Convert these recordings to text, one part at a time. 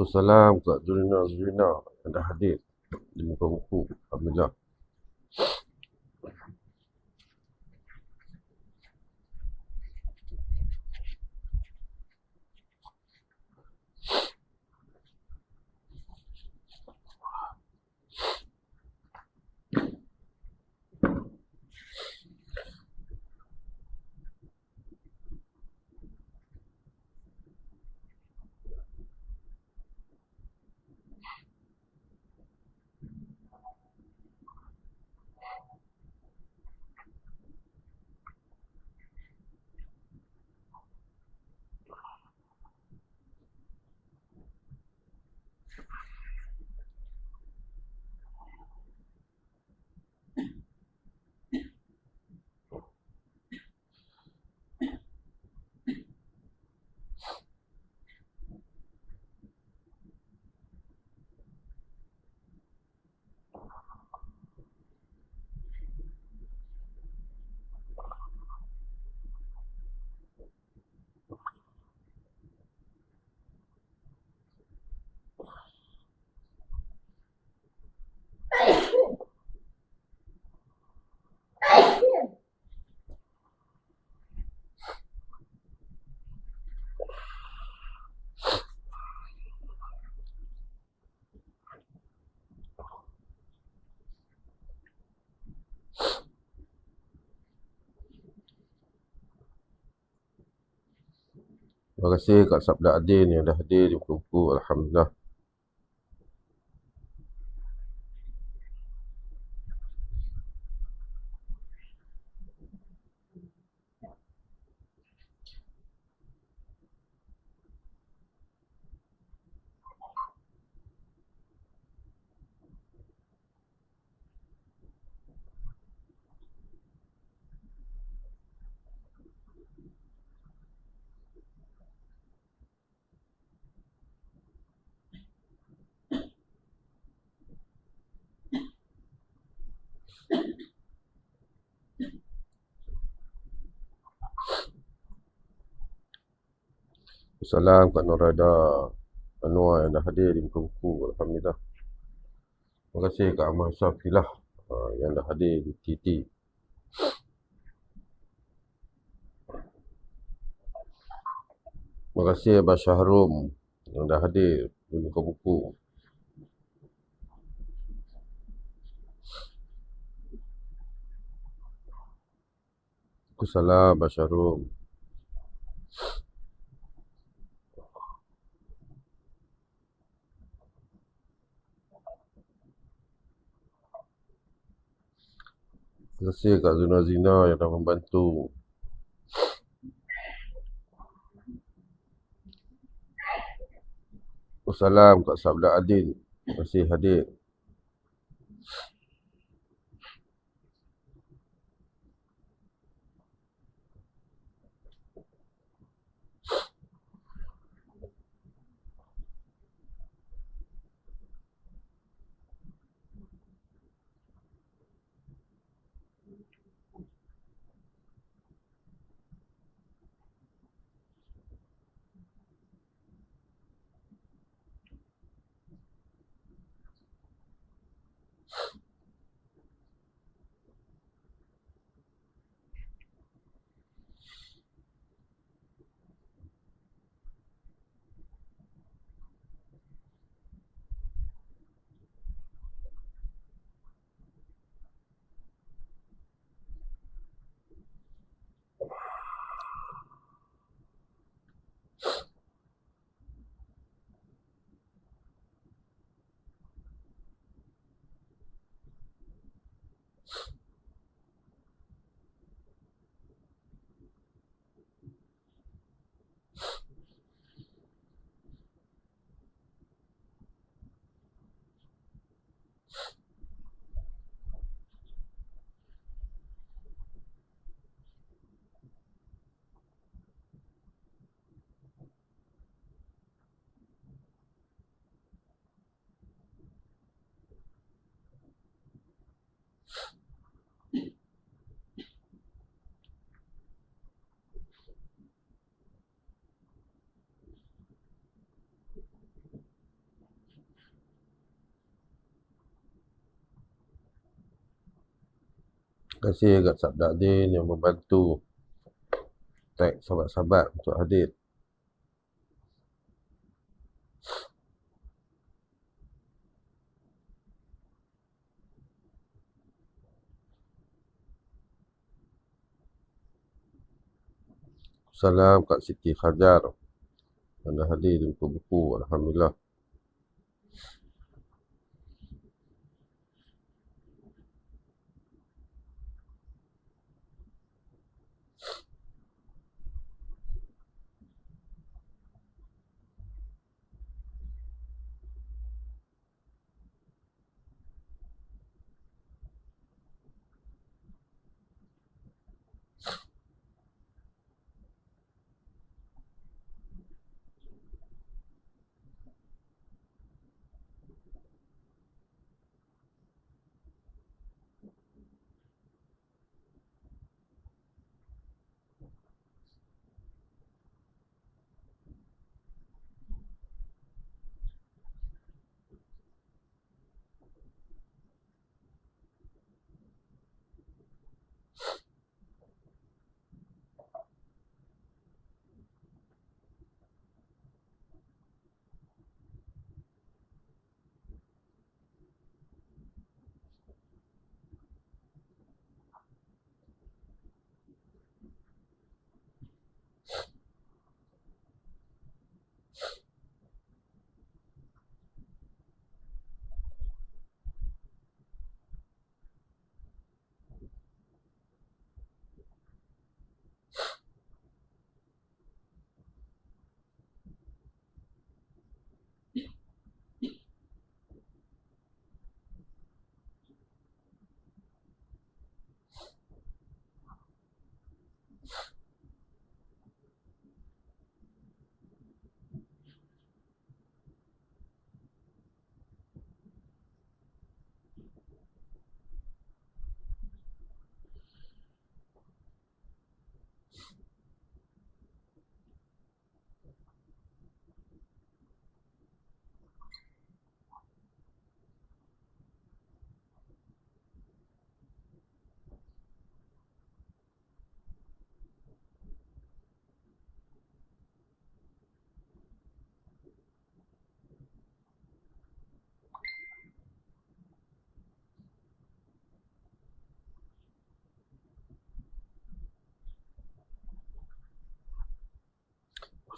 Waalaikumsalam Kak Zurina yang dah hadir di muka buku. Alhamdulillah. Terima kasih Kak Sabda Adin yang dah hadir di muka buku. Alhamdulillah. Salam Kak Nurada Anwar yang dah hadir di muka buku. Alhamdulillah. Terima kasih Kak Ahmad Syafilah yang dah hadir di TT. Terima kasih Abah Syahrum yang dah hadir di muka buku. Waalaikumsalam Abah Syahrum. Terima kasih Kak Zuna Zina yang dah membantu. Wassalam Kak Sabda Adin. Terima kasih hadir. kasih kat Sabda Din yang membantu tag sahabat-sahabat untuk hadir. Salam kat Siti Khajar yang dah hadir di muka buku. Alhamdulillah.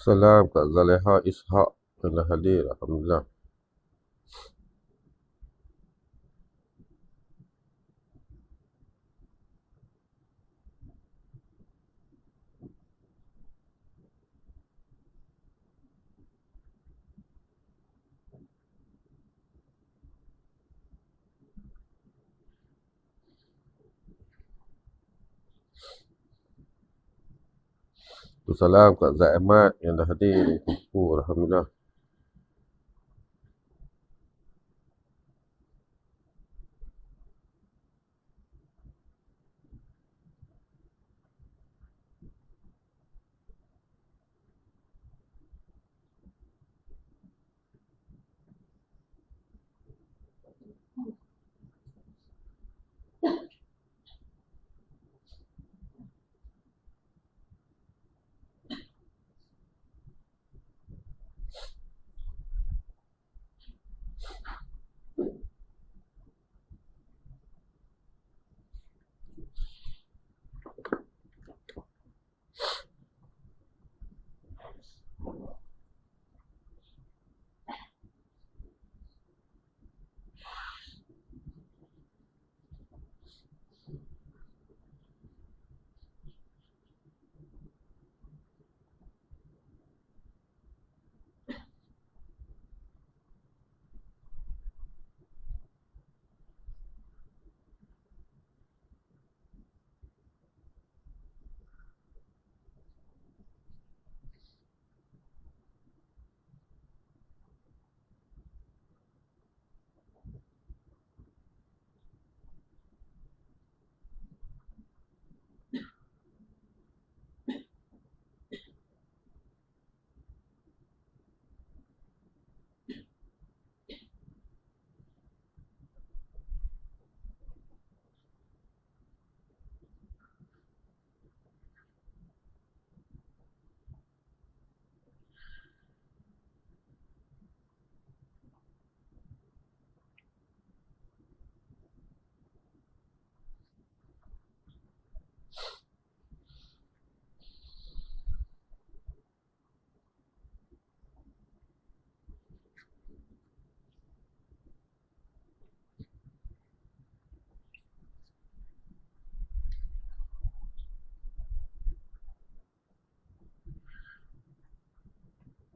Salam kat Zaleha Ishak yang dah hadir. Alhamdulillah. Salam kat Zaid Ahmad yang dah hadir di muka buku. Alhamdulillah.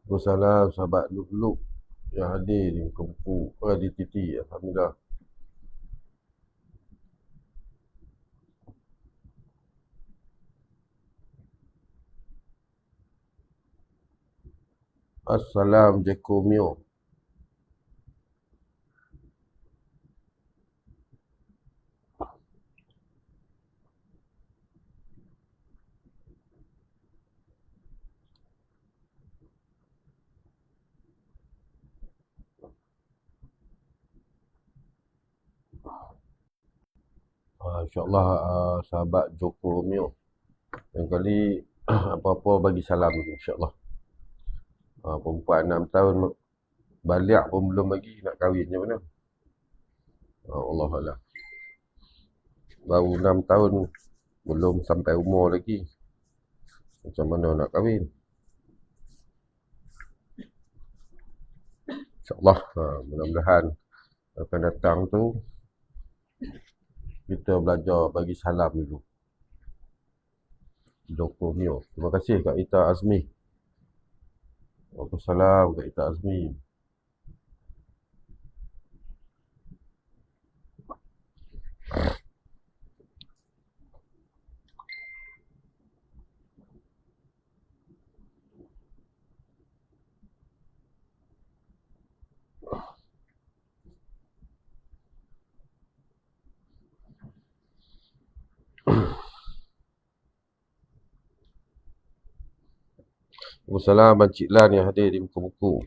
Wassalam sahabat Luk-Luk yang hadir di Kempu, di Titi. Alhamdulillah. Assalam Jekomio. InsyaAllah sahabat Joko Mio. Yang kali apa-apa bagi salam insyaAllah. Perempuan 6 tahun balik pun belum lagi nak kahwin macam mana? Allah Allah. Baru 6 tahun belum sampai umur lagi. Macam mana nak kahwin? InsyaAllah mudah-mudahan akan datang tu kita belajar bagi salam dulu. Joko Mio. Terima kasih Kak Ita Azmi. Waalaikumsalam Kak Ita Azmi. Waalaikumsalam Encik Lan yang hadir di muka buku.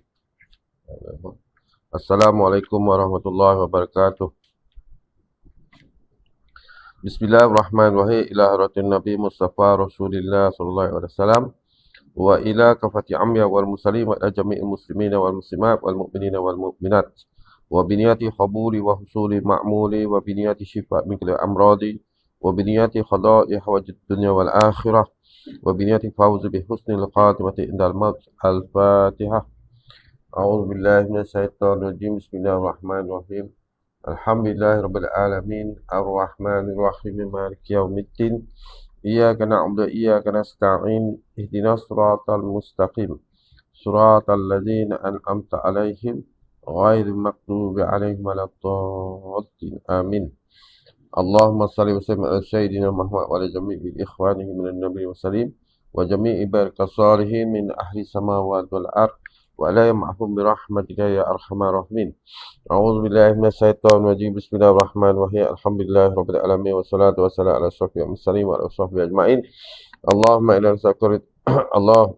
Assalamualaikum warahmatullahi wabarakatuh. Bismillahirrahmanirrahim. Ila haratin Nabi Mustafa Rasulillah sallallahu alaihi wasallam wa ila kafati amya wal muslimin wa jami'il muslimina wal muslimat wal mu'minina wal mu'minat wa biniyati qabuli wa husuli ma'muli wa biniyati shifa min kulli amradi wa biniyati qada'i hawajid dunya wal akhirah wa biniyati fawz bi husnil khatimati indal maut. Al-Fatihah. A'udzu billahi minasyaitonir rajim. Bismillahirrahmanirrahim. Alhamdulillahirabbil alamin arrahmanir rahim maliki yaumiddin. Iyyaka na'budu wa iyyaka nasta'in. Ihdinas siratal mustaqim. Siratal ladzina an'amta 'alaihim ghairil maghdubi 'alaihim waladdallin. Amin. Allahumma salli wa sallim ala sayyidina Muhammad wa ala jami'i ikhwanihi minan nabiyyin wa sallim wa jami'i barakas salihin min ahli samawati wal ardh wa la yam'ahum bi rahmatika ya arhamar rahimin. A'udzu billahi minasyaitonir rajim. Bismillahirrahmanirrahim. Alhamdulillahirabbil alamin wassalatu wassalamu ala asyrofil mursalin wa ala sahbihi ajmain. Allahumma inna nas'aluka Allah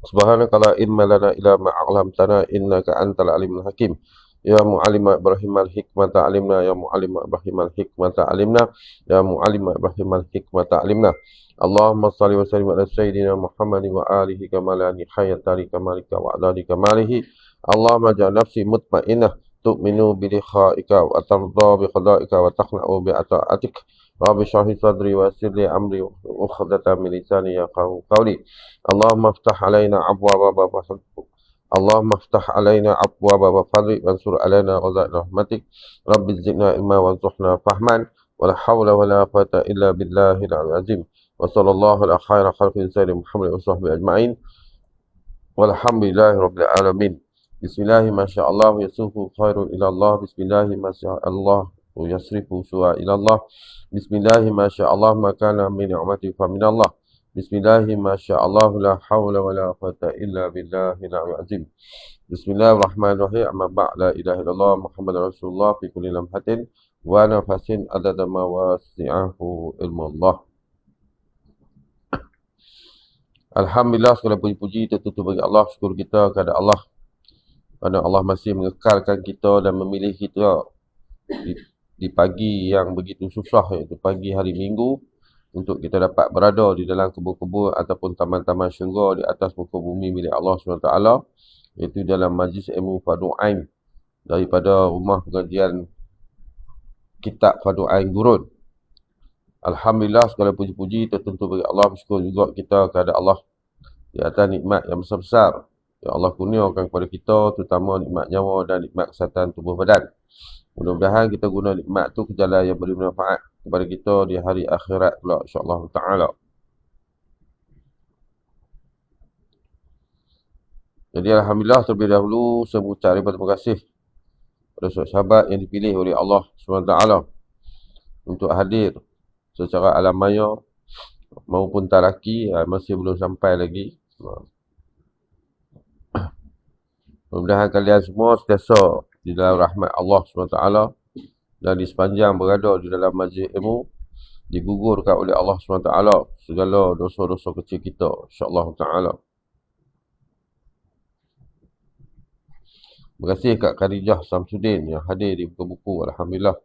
subhanaka la ilma lana illa ma 'allamtana innaka antal alimul hakim. Ya mu'allima Ibrahim al-hikmata alimna, ya mu'allima Ibrahim al-hikmata alimna, ya mu'allima Ibrahim al-hikmata alimna. Allahumma salli wa sallim ala sayyidina Muhammadin wa alihi kamalani hayatari kamalika wa adadi kamalihi. Allahumma ja'al nafsi mutmainnah tu'minu bi liqa'ika wa tarda bi qada'ika wa taqna'u bi ata'atik. Rabbi shrah li sadri wa yassir li amri wa ukhdatan min lisani yafqahu qawli. Allahumma iftah alaina abwaaba Allahumma iftah alaina abwaaba fadlik wansur alaina ghazaa'ir rahmatik. Rabbi zidna ilma warzuqna fahman. Wala hawla wala quwwata illa billahil aliyyil azim. Wa sallallahu ala khairi khalqin sayyidina Muhammad wa sahbihi ajma'in. Walhamdulillahi rabbil alamin. Bismillahi masyaallah yasufu khairun ila Allah. Bismillahi masyaallah yasrifu su'a ila Allah. Bismillahi masyaallah ma kana min ni'mati fa min Allah. Bismillahi masyaallah la hawla wala quwwata illa billahil aliyyil azim. Bismillahirrahmanirrahim. Amma ba'd. La ilaha illallah Muhammadur Rasulullah fi kulli lamhatin wa nafasin adada ma wasi'ahu ilmullah. Alhamdulillah, segala puji-puji tertutup bagi Allah. Syukur kita kepada Allah kerana Allah masih mengekalkan kita dan memilih kita di pagi yang begitu susah, iaitu pagi hari Minggu, untuk kita dapat berada di dalam kebun-kebun ataupun taman-taman syurga di atas muka bumi milik Allah SWT, iaitu dalam majlis ilmu Fardhu Ain daripada rumah pengajian kitab Fardhu Ain Gurun. Alhamdulillah, segala puji-puji tertentu bagi Allah. Bersyukur juga kita kepada Allah di atas nikmat yang besar-besar yang Allah kurniakan kepada kita, terutama nikmat nyawa dan nikmat kesihatan tubuh badan. Mudah-mudahan kita guna nikmat tu ke jalan yang beri manfaat kepada kita di hari akhirat pula, insya-Allah taala. Jadi Alhamdulillah terlebih dahulu saya mengucap ribuan terima kasih kepada sahabat yang dipilih oleh Allah SWT untuk hadir secara alam maya maupun taraki, masih belum sampai lagi. Mudah-mudahan kalian semua sentiasa di dalam rahmat Allah SWT dan di sepanjang berada di dalam majlis ilmu digugurkan oleh Allah SWT segala dosa-dosa kecil kita, insya-Allah taala. Terima kasih Kak Khadijah Samsudin yang hadir di buku-buku. Alhamdulillah.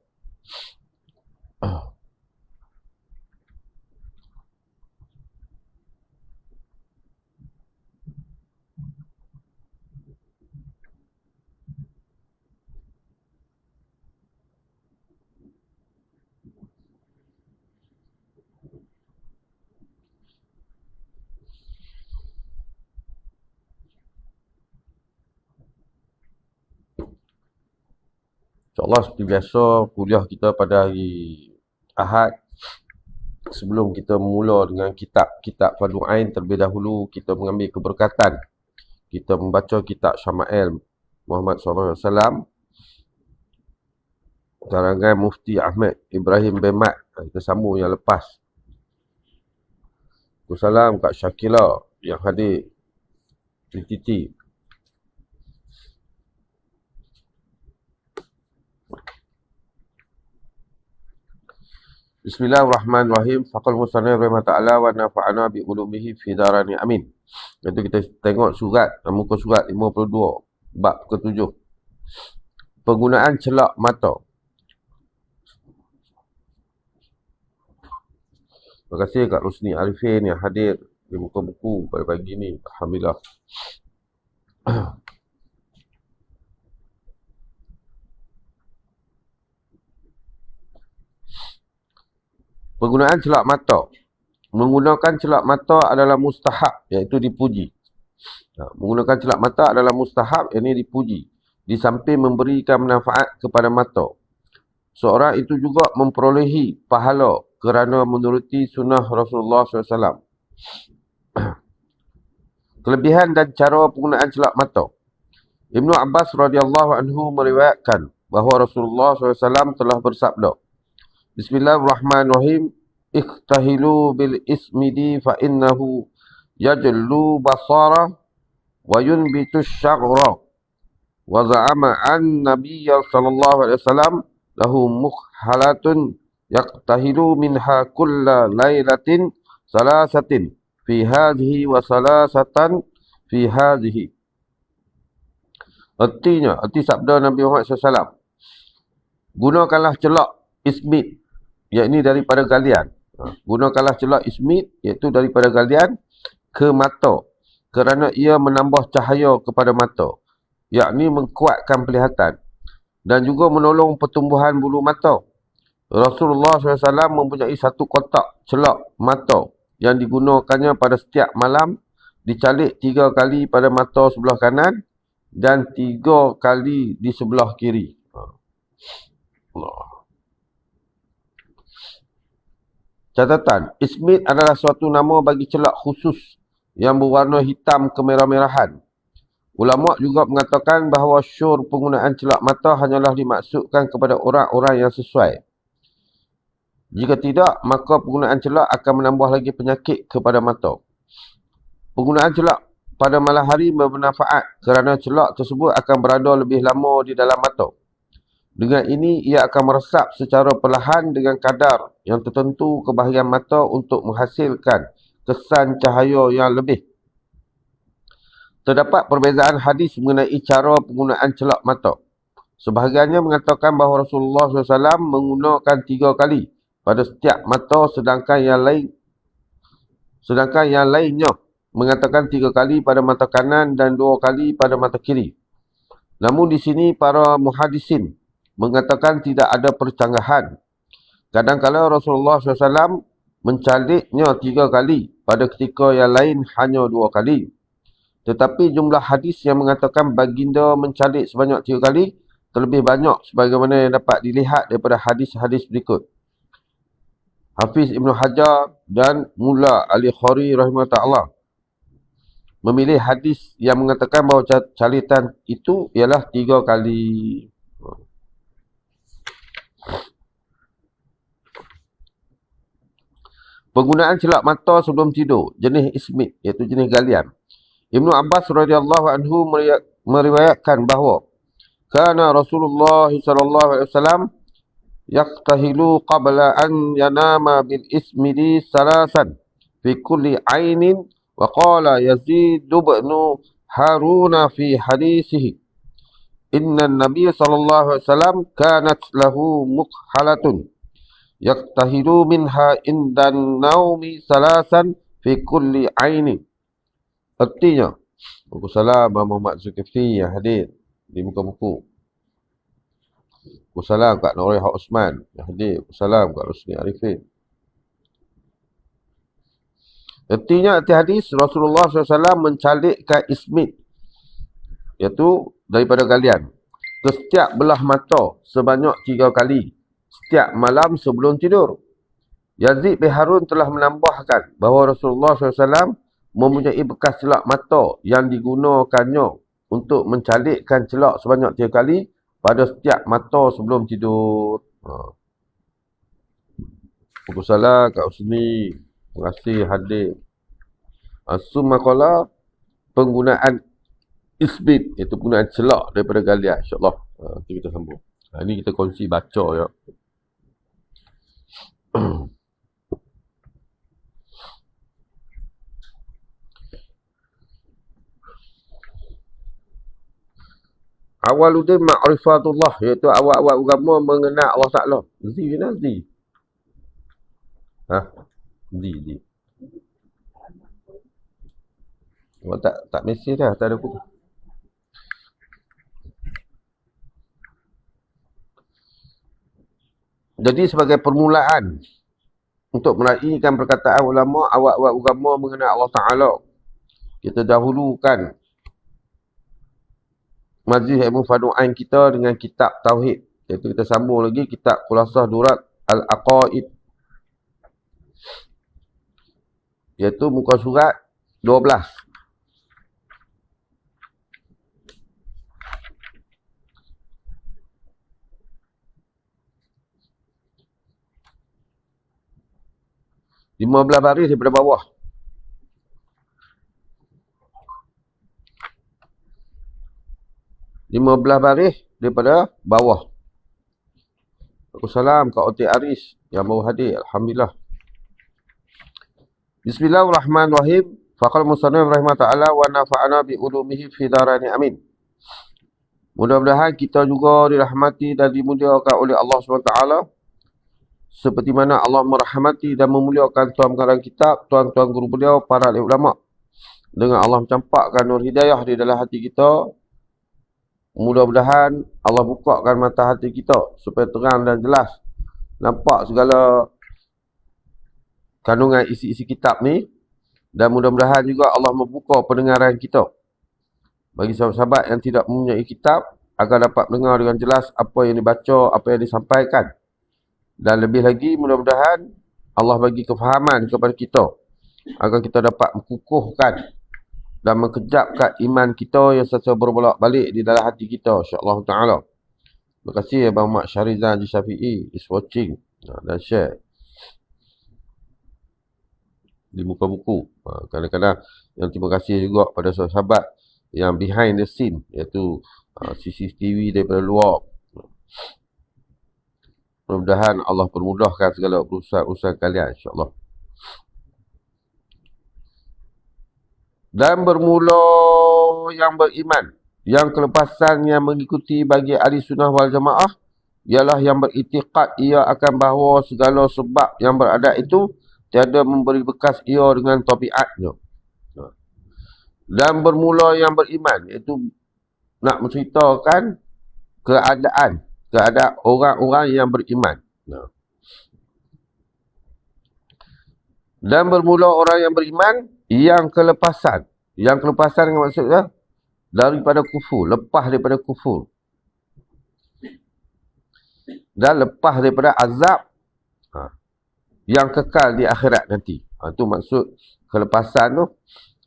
InsyaAllah seperti biasa kuliah kita pada hari Ahad. Sebelum kita mula dengan kitab Fardu Ain, terlebih dahulu kita mengambil keberkatan. Kita membaca kitab Syama'il Muhammad SAW karangan Mufti Ahmad Ibrahim bin Mat. Kita sambung yang lepas. Salam Kak Syakila yang hadir di TT. Bismillahirrahmanirrahim. Faqal musannif rahimahullah ta'ala wa nafa'ana bi ulumihi fi darani amin. Itu kita tengok surat, muka surat 52, bab ke-7. Penggunaan celak mata. Terima kasih Kak Rusni Arifin yang hadir di muka buku pada pagi ini. Alhamdulillah. Penggunaan celak mata. Menggunakan celak mata adalah mustahab, iaitu dipuji. Menggunakan celak mata adalah mustahab, ini dipuji. Di samping memberikan manfaat kepada mata. Seorang itu juga memperolehi pahala kerana menuruti sunnah Rasulullah SAW. Kelebihan dan cara penggunaan celak mata. Ibnu Abbas radhiyallahu anhu meriwayatkan bahawa Rasulullah SAW telah bersabda, Bismillahirrahmanirrahim. Ikhtahilu bil ismidi fa innahu yajlu basara wa yunbitu syaghra. Wa za'ama an nabiyya sallallahu alaihi wasallam lahu mukhalatun yaqtahilu minha kulla lailatin salasatin fi hadhihi wa salasatan fi hadhihi. Arti sabda Nabi Muhammad SAW. Gunakanlah celak ismid, yakni daripada galian. Gunakanlah celak ismid, iaitu daripada galian ke mata, kerana ia menambah cahaya kepada mata, yakni mengkuatkan penglihatan dan juga menolong pertumbuhan bulu mata. Rasulullah SAW mempunyai satu kotak celak mata yang digunakannya pada setiap malam, dicalik 3 kali pada mata sebelah kanan dan 3 kali di sebelah kiri. Allah. Catatan, ismid adalah suatu nama bagi celak khusus yang berwarna hitam kemerah-merahan. Ulama juga mengatakan bahawa syur penggunaan celak mata hanyalah dimaksudkan kepada orang-orang yang sesuai. Jika tidak, maka penggunaan celak akan menambah lagi penyakit kepada mata. Penggunaan celak pada malam hari bermanfaat kerana celak tersebut akan berada lebih lama di dalam mata. Dengan ini, ia akan meresap secara perlahan dengan kadar yang tertentu ke bahagian mata untuk menghasilkan kesan cahaya yang lebih. Terdapat perbezaan hadis mengenai cara penggunaan celak mata. Sebahagiannya mengatakan bahawa Rasulullah SAW menggunakan 3 kali pada setiap mata, sedangkan yang lainnya mengatakan 3 kali pada mata kanan dan 2 kali pada mata kiri. Namun di sini para muhadisin mengatakan tidak ada percanggahan. Kadang-kala Rasulullah SAW mencaliknya 3 kali, pada ketika yang lain hanya 2 kali. Tetapi jumlah hadis yang mengatakan baginda mencalik sebanyak 3 kali terlebih banyak sebagaimana yang dapat dilihat daripada hadis-hadis berikut. Hafiz Ibn Hajar dan Mula Ali Khori rahimahullah memilih hadis yang mengatakan bahawa calitan itu ialah 3 kali. Penggunaan celak mata sebelum tidur, jenis ismit, iaitu jenis galian. Ibnu Abbas radhiyallahu anhu meriwayatkan bahawa kana Rasulullah sallallahu alaihi wasallam yaqtahilu qabla an yanama bil ismidi salasan fi kulli ainin wa qala Yazid ibn Harun fi hadisihi inna an-nabiy sallallahu alaihi wasallam kanat lahu mukhalatun yaqtahilu minha indan naumi salasan fi kulli ainin. Artinya, Waalaikumsalam Muhammad Zulkifli yang hadir di muka buku. Waalaikumsalam Kak Nurul Haq Osman yang hadir. Waalaikumsalam Kak Rusni Arifin. Artinya, arti hadis Rasulullah SAW mencalikkan ismit, iaitu daripada galian, ke setiap belah mata sebanyak 3 kali setiap malam sebelum tidur. Yazid bin Harun telah menambahkan bahawa Rasulullah SAW mempunyai bekas celak mata yang digunakannya untuk mencalikkan celak sebanyak 3 kali pada setiap mata sebelum tidur. Waalaikumsalam Kak Husni. Terima kasih hadir. Sumaqala penggunaan isbit, iaitu penggunaan celak daripada galian. InsyaAllah. Nanti kita sambung. Ini kita kongsi baca ya. Awaluddin ma'rifatullah, iaitu awal-awal agama mengenal Allah Ta'ala. Zi. Zi. Tak mesej dah, tak ada buku. Jadi sebagai permulaan untuk meraihkan perkataan ulama awal-awal agama mengenal Allah Ta'ala, kita dahulukan majlis ilmu Fardhu Ain kita dengan kitab Tauhid. Iaitu kita sambung lagi kitab Khulasah Durat Al-Aqaid. Iaitu muka surat 12. Lima belas baris daripada bawah. Waalaikumsalam Kak Oti Aris yang baru hadir. Alhamdulillah. Bismillahirrahmanirrahim. Faqal musannif rahimahullah wa nafa'ana bi ulumihi fi darani amin. Mudah-mudahan kita juga dirahmati dan dimuliakan oleh Allah SWT, seperti mana Allah merahmati dan memuliakan tuan pengarang kitab, tuan-tuan guru beliau, para alim ulama. Dengan Allah mencampakkan nur hidayah di dalam hati kita, mudah-mudahan Allah bukakan mata hati kita supaya terang dan jelas nampak segala kandungan isi-isi kitab ni. Dan mudah-mudahan juga Allah membuka pendengaran kita bagi sahabat-sahabat yang tidak mempunyai kitab, agar dapat mendengar dengan jelas apa yang dibaca, apa yang disampaikan. Dan lebih lagi mudah-mudahan Allah bagi kefahaman kepada kita agar kita dapat mengukuhkan dan mengkejapkan iman kita yang sentiasa berbolak-balik di dalam hati kita, insya-Allah taala. Terima kasih Abang Mak Syarizan Haji Syafi'i is watching dan share di muka buku. Kadang-kadang yang terima kasih juga pada sahabat yang behind the scene, iaitu CCTV daripada luar. Mudah-mudahan Allah permudahkan segala urusan kalian, insya-Allah. Dan bermula yang beriman, yang kelepasan yang mengikuti bagi ahli sunnah wal jamaah ialah yang beriktikad ia akan bahawa segala sebab yang berada itu tiada memberi bekas ia dengan tabiatnya. Dan bermula yang beriman, iaitu nak menceritakan keadaan orang-orang yang beriman. Dan bermula orang yang beriman yang kelepasan. Yang kelepasan dengan maksudnya daripada kufur, lepas daripada kufur. Dan lepas daripada azab yang kekal di akhirat nanti. Itu maksud kelepasan tu.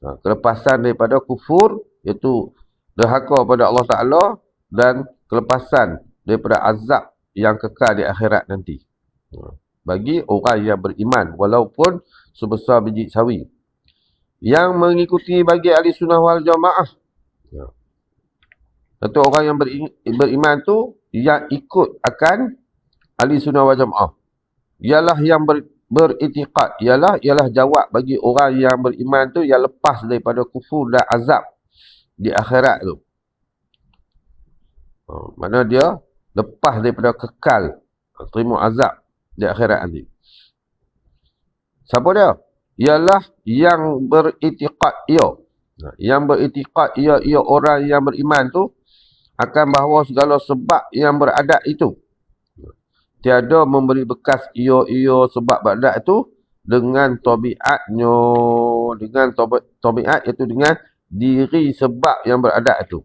Kelepasan daripada kufur, iaitu derhaka pada Allah Ta'ala, dan kelepasan daripada azab yang kekal di akhirat nanti. Bagi orang yang beriman, walaupun sebesar biji sawi. Yang mengikuti bagi ahli sunnah wal jamaah. Satu orang yang beriman tu, yang ikut akan ahli sunnah wal jamaah. Ialah yang beritiqad. Ialah jawab bagi orang yang beriman tu, yang lepas daripada kufur dan azab di akhirat tu. Mana dia lepas daripada kekal terima azab di akhirat nanti. Siapa dia? Ialah yang beritiqad ia. Yang beritiqad ia orang yang beriman tu akan bahawa segala sebab yang beradat itu tiada memberi bekas ia sebab beradat itu dengan tabiatnya, dengan tabiat iaitu dengan diri sebab yang beradat itu.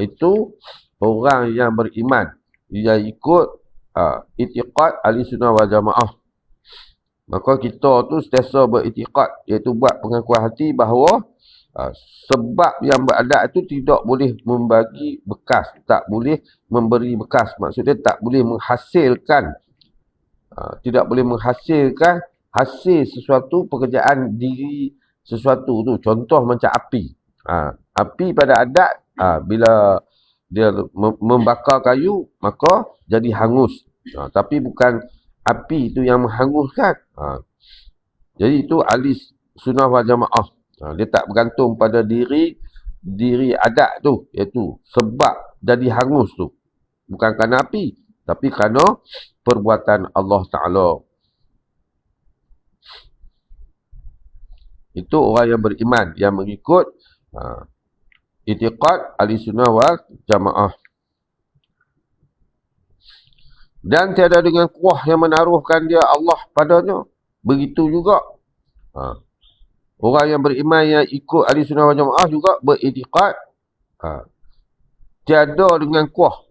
Itu orang yang beriman, dia ikut itiqad ahli sunnah wal jamaah. Maka kita tu sentiasa beritiqad, iaitu buat pengakuan hati bahawa sebab yang beradat itu tidak boleh membagi bekas, tak boleh memberi bekas. Maksudnya tak boleh menghasilkan, tidak boleh menghasilkan hasil sesuatu pekerjaan diri sesuatu tu. Contoh macam api. Api pada adat, bila dia membakar kayu, maka jadi hangus. Tapi bukan api itu yang menghanguskan. Jadi itu ahli sunnah wal jamaah. Dia tak bergantung pada diri adat tu, iaitu sebab jadi hangus tu. Bukan kerana api, tapi kerana perbuatan Allah Ta'ala. Itu orang yang beriman, yang mengikut itiqad ahli sunnah wal jamaah. Dan tiada dengan kuah yang menaruhkan dia Allah padanya. Begitu juga orang yang beriman yang ikut ahli sunnah wal jamaah juga beritiqad tiada dengan kuah,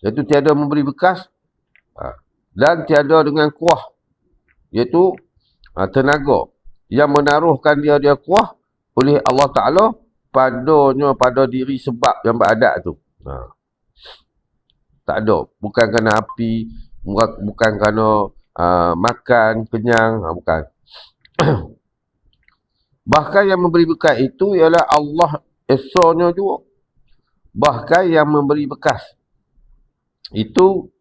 iaitu tiada memberi bekas, dan tiada dengan kuah, iaitu tenaga yang menaruhkan dia kuah oleh Allah Ta'ala pada diri sebab yang beradat tu. Tak ada. Bukan kerana api, bukan kerana makan, kenyang, bukan. Bahkan yang memberi bekas itu ialah Allah esanya juga. Bahkan yang memberi bekas itu,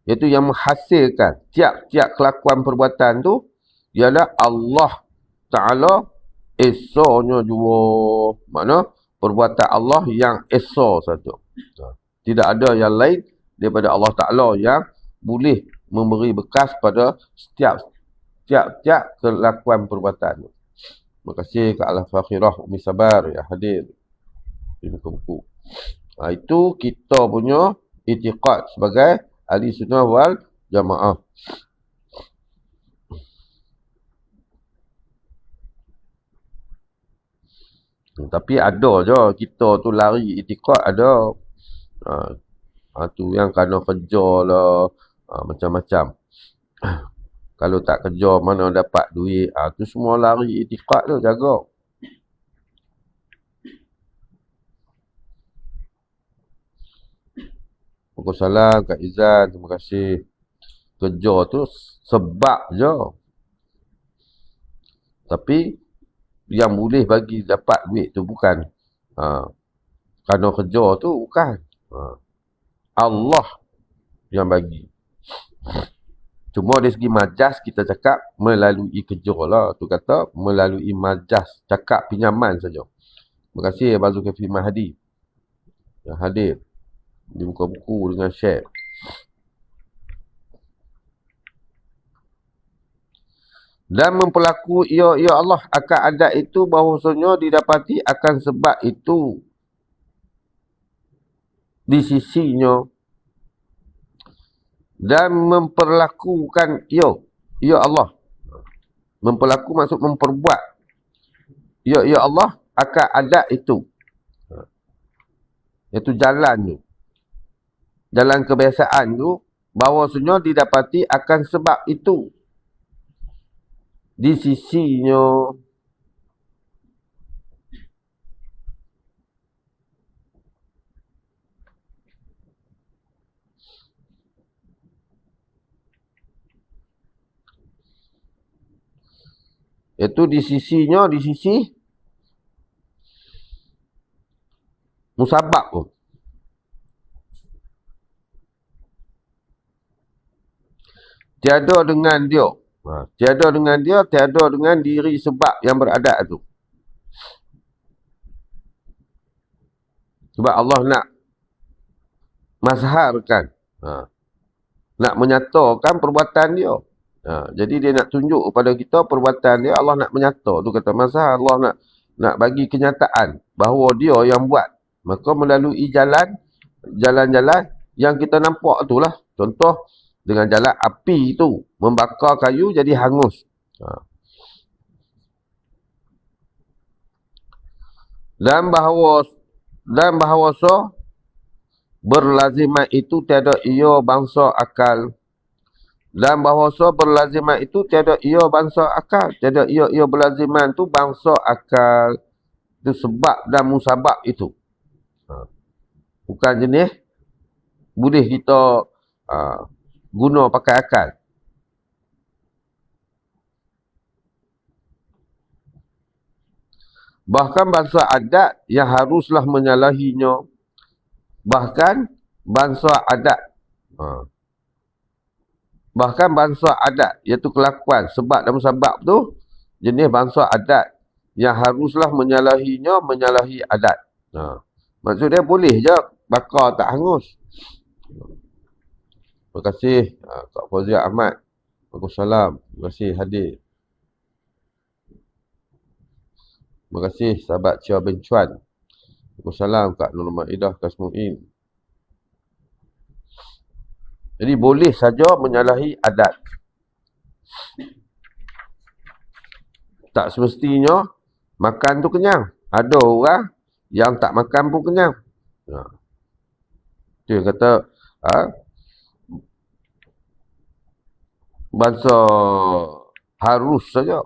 iaitu yang menghasilkan tiap-tiap kelakuan perbuatan tu, ialah Allah Ta'ala esanya juga. Mana perbuatan Allah yang esa saja. Tidak ada yang lain daripada Allah Ta'ala yang boleh memberi bekas pada setiap kelakuan perbuatan tu. Terima kasih ke Al-Fakhirah Umi Sabar yang hadir di muka buku. Itu kita punya itiqad sebagai ahli sunnah wal jamaah. Tapi ada je kita tu lari itiqad, ada. Tu yang kena kerja lah, macam-macam. Kalau tak kerja mana dapat duit, tu semua lari itiqad tu, jaga. Waalaikumsalam Kak Izan, terima kasih. Kerja tu sebab je. Tapi yang boleh bagi dapat duit tu bukan kerana kerja tu, bukan. Allah yang bagi. Cuma dari segi majas kita cakap melalui kerja lah. Tu kata melalui majas, cakap pinjaman saja. Terima kasih Abang Zulkifli Mahdi yang hadir di muka buku dengan share. Dan memperlaku ya Allah akan adat itu bahawasanya didapati akan sebab itu di sisinya. Dan memperlakukan ya Allah. Memperlaku maksud memperbuat ya Allah akan adat itu. Iaitu jalan tu. Jalan kebiasaan tu bahawasanya didapati akan sebab itu di sisinya. Itu di sisinya, di sisi musabab pun. Tiada dengan dia. Tiada dengan dia, tiada dengan diri sebab yang beradat tu. Sebab Allah nak mazharkan. Nak menyatakan perbuatan dia. Jadi dia nak tunjuk kepada kita perbuatan dia, Allah nak menyata. Tu kata mazhar, Allah nak bagi kenyataan bahawa dia yang buat. Maka melalui jalan-jalan yang kita nampak tu lah. Contoh, dengan jalan api tu membakar kayu jadi hangus. Dan bahawa berlazimat itu tiada ia bangsa akal. Dan bahawa berlazimat itu tiada ia bangsa akal. Tiada ia berlaziman tu bangsa akal. Itu sebab dan musabab itu. Bukan jenis boleh kita guna pakai akal. Bahkan bangsa adat yang haruslah menyalahinya. Bahkan bangsa adat. Bahkan bangsa adat, iaitu kelakuan sebab dan musabab tu, jenis bangsa adat yang haruslah menyalahinya, menyalahi adat. Maksudnya boleh je bakar tak hangus. Terima kasih Kak Fauzia Ahmad. Waalaikumsalam. Terima kasih hadir. Terima kasih sahabat Chia bin Chuan. Waalaikumsalam Kak Nur Maidah Kasmuin. Jadi boleh saja menyalahi adat. Tak semestinya makan tu kenyang. Ada orang yang tak makan pun kenyang. Dia kata bangsa harus saja.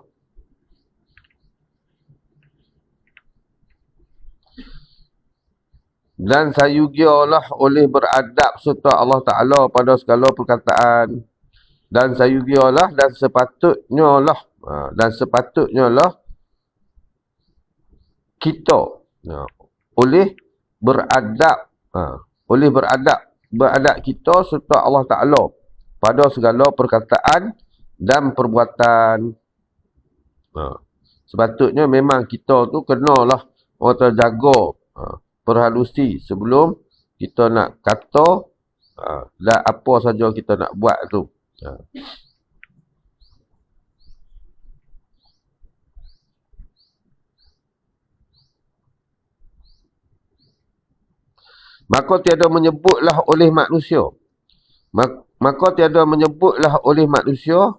Dan sayugialah oleh beradab serta Allah Ta'ala pada segala perkataan. Dan sayugialah dan sepatutnya lah kita oleh beradab. Beradab kita serta Allah Ta'ala pada segala perkataan dan perbuatan. Sepatutnya memang kita tu kenalah orang terjaga perhalusi sebelum kita nak kata dan apa saja kita nak buat tu. Maka tiada menyebutlah oleh manusia. Maka tiada menyebutlah oleh manusia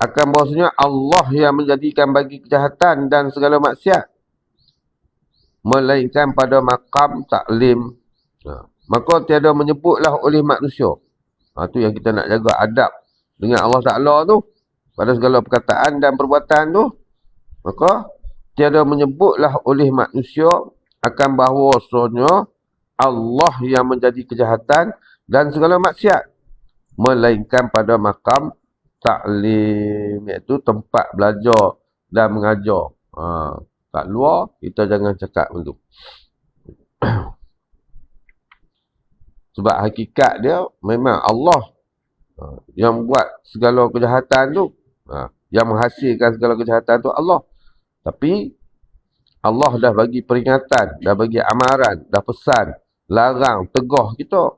akan bahasanya Allah yang menjadikan bagi kejahatan dan segala maksiat. Melainkan pada maqam taklim. Maka tiada menyebutlah oleh manusia. Tu yang kita nak jaga adab dengan Allah Ta'ala tu. Pada segala perkataan dan perbuatan tu. Maka tiada menyebutlah oleh manusia akan bahawasanya Allah yang menjadi kejahatan dan segala maksiat. Melainkan pada maqam taklim. Iaitu tempat belajar dan mengajar. Kat luar, kita jangan cakap macam tu. Sebab hakikat dia, memang Allah yang buat segala kejahatan tu. Yang menghasilkan segala kejahatan tu Allah. Tapi, Allah dah bagi peringatan, dah bagi amaran, dah pesan, larang, tegah kita.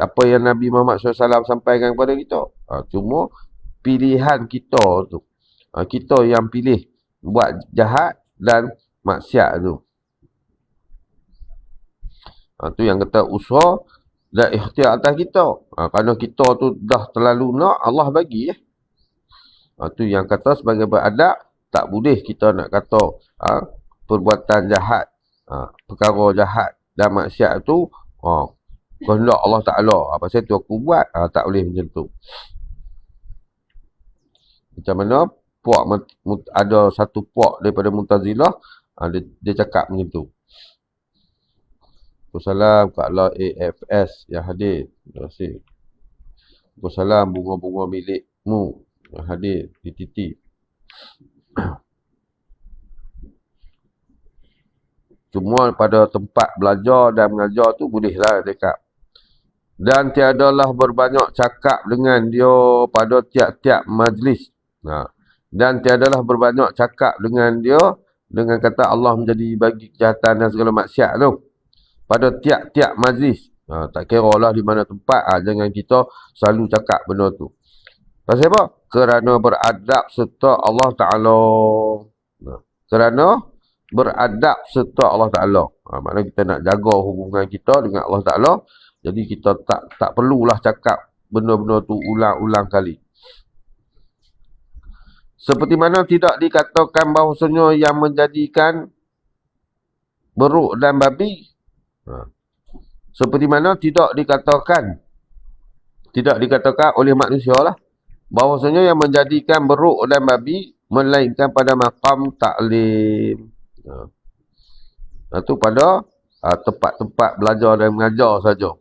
Apa yang Nabi Muhammad SAW sampaikan kepada kita. Cuma, pilihan kita tu. Kita yang pilih buat jahat dan maksiat tu. Tu yang kata usaha dan ikhtiar atas kita. Kerana kita tu dah terlalu nak, Allah bagi. Tu yang kata sebagai beradab, tak boleh kita nak kata perbuatan jahat, perkara jahat dan maksiat tu, kehendak Allah Ta'ala. Pasal tu aku buat, tak boleh macam tu. Macam mana? Ada satu puak daripada Mu'tazilah, dia cakap macam tu. Assalamualaikum Kak Allah AFS yang hadir. Terima kasih. Assalamualaikum bunga-bunga milikmu yang hadir di titi. Cuma pada tempat belajar dan mengajar tu bolehlah cakap. Dan tiadalah berbanyak cakap dengan dia pada tiap-tiap majlis. Dan tiadalah berbanyak cakap dengan dia dengan kata Allah menjadi bagi kejahatan dan segala maksiat tu. Pada tiap-tiap majlis. Tak kira lah di mana tempat. Jangan kita selalu cakap benda tu. Pasal apa? Kerana beradab serta Allah Ta'ala. Kerana beradab serta Allah Ta'ala. Maknanya kita nak jaga hubungan kita dengan Allah Ta'ala. Jadi kita tak perlulah cakap benda-benda tu ulang-ulang kali. Seperti mana tidak dikatakan bahawasanya yang menjadikan beruk dan babi. Seperti mana tidak dikatakan oleh manusia lah. Bahawasanya yang menjadikan beruk dan babi melainkan pada maqam taklim. Itu pada tempat-tempat belajar dan mengajar saja.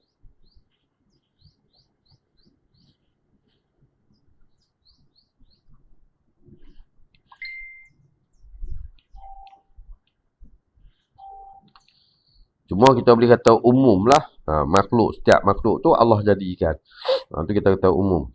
Cuma kita boleh kata umum lah. Makhluk, setiap makhluk tu Allah jadikan. Itu kita kata umum.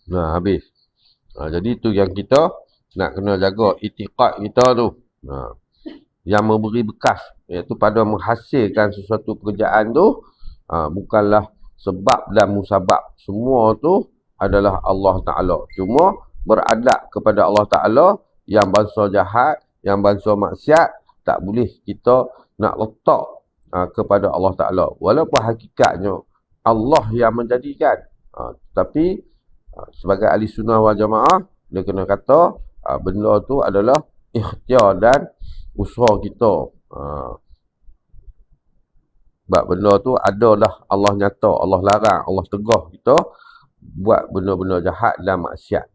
Habis. Jadi tu yang kita nak kena jaga itikad kita tu. Yang memberi bekas. Iaitu pada menghasilkan sesuatu pekerjaan tu. Bukanlah sebab dan musabab. Semua tu adalah Allah Ta'ala. Cuma beradab kepada Allah Ta'ala. Yang bangsa jahat, yang bangsa maksiat. Tak boleh kita nak letak kepada Allah Ta'ala. Walaupun hakikatnya Allah yang menjadikan. Tapi sebagai ahli sunnah wal jamaah, dia kena kata benda tu adalah ikhtiar dan usaha kita. Sebab benda tu adalah Allah nyata, Allah larang, Allah tegah kita buat benda-benda jahat dan maksiat.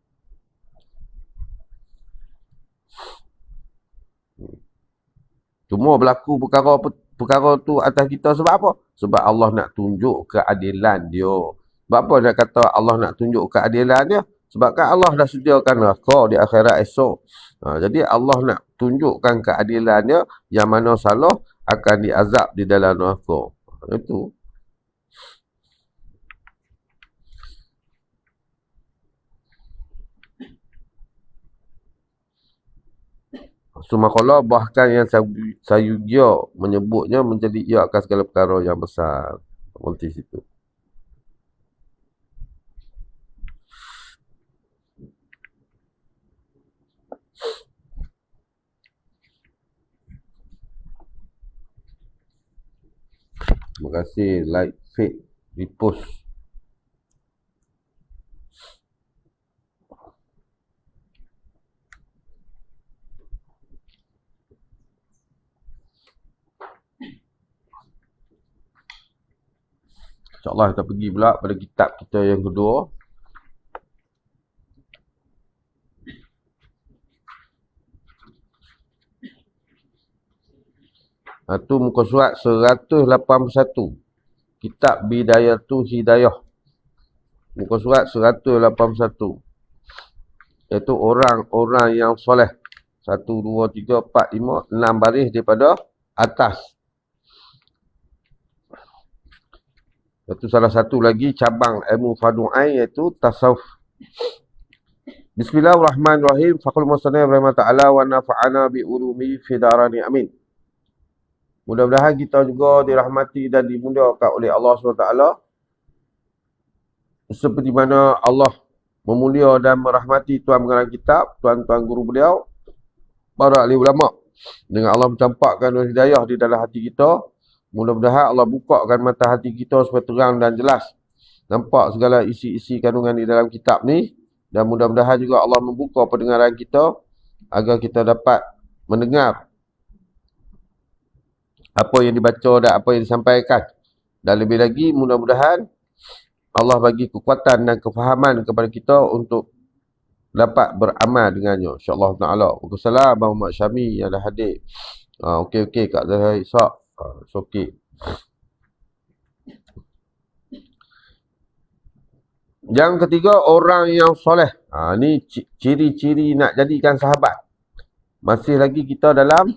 Cuma berlaku perkara tu atas kita sebab apa? Sebab Allah nak tunjuk keadilan dia. Sebab apa dia kata Allah nak tunjuk keadilan dia? Sebab kan Allah dah sediakan neraka di akhirat esok. Jadi Allah nak tunjukkan keadilan dia, yang mana salah akan diazab di dalam neraka. Itu. Sumakallah bahkan yang Sayyidiyah menyebutnya menjadi ia akan segala perkara yang besar. Seperti situ. Terima kasih. Like, fake, repost. InsyaAllah kita pergi pula pada kitab kita yang kedua. Itu muka surat 181. Kitab Bidayatul Hidayah. Muka surat 181. Iaitu orang-orang yang soleh. 1, 2, 3, 4, 5, 6 baris daripada atas. Itu salah satu lagi cabang ilmu Fardu'ain iaitu tasawuf. Bismillahirrahmanirrahim. Faqul musannif rahimahullah ta'ala wa nafa'ana bi ulumi fi darani amin. Mudah-mudahan kita juga dirahmati dan dimuliakan oleh Allah SWT. Seperti mana Allah memulia dan merahmati tuan pengarang kitab, tuan-tuan guru beliau, para ahli ulama. Dengan Allah mencampakkan hidayah di dalam hati kita. Mudah-mudahan Allah bukakan mata hati kita supaya terang dan jelas. Nampak segala isi-isi kandungan di dalam kitab ni. Dan mudah-mudahan juga Allah membuka pendengaran kita agar kita dapat mendengar apa yang dibaca dan apa yang disampaikan. Dan lebih lagi mudah-mudahan Allah bagi kekuatan dan kefahaman kepada kita untuk dapat beramal dengannya. InsyaAllah ta'ala. Waalaikumsalam Abang Muhammad Syami yang dah hadir. Okey Kak Zahra Ishak. It's okay. Yang ketiga, orang yang soleh. Ni ciri-ciri nak jadikan sahabat. Masih lagi kita dalam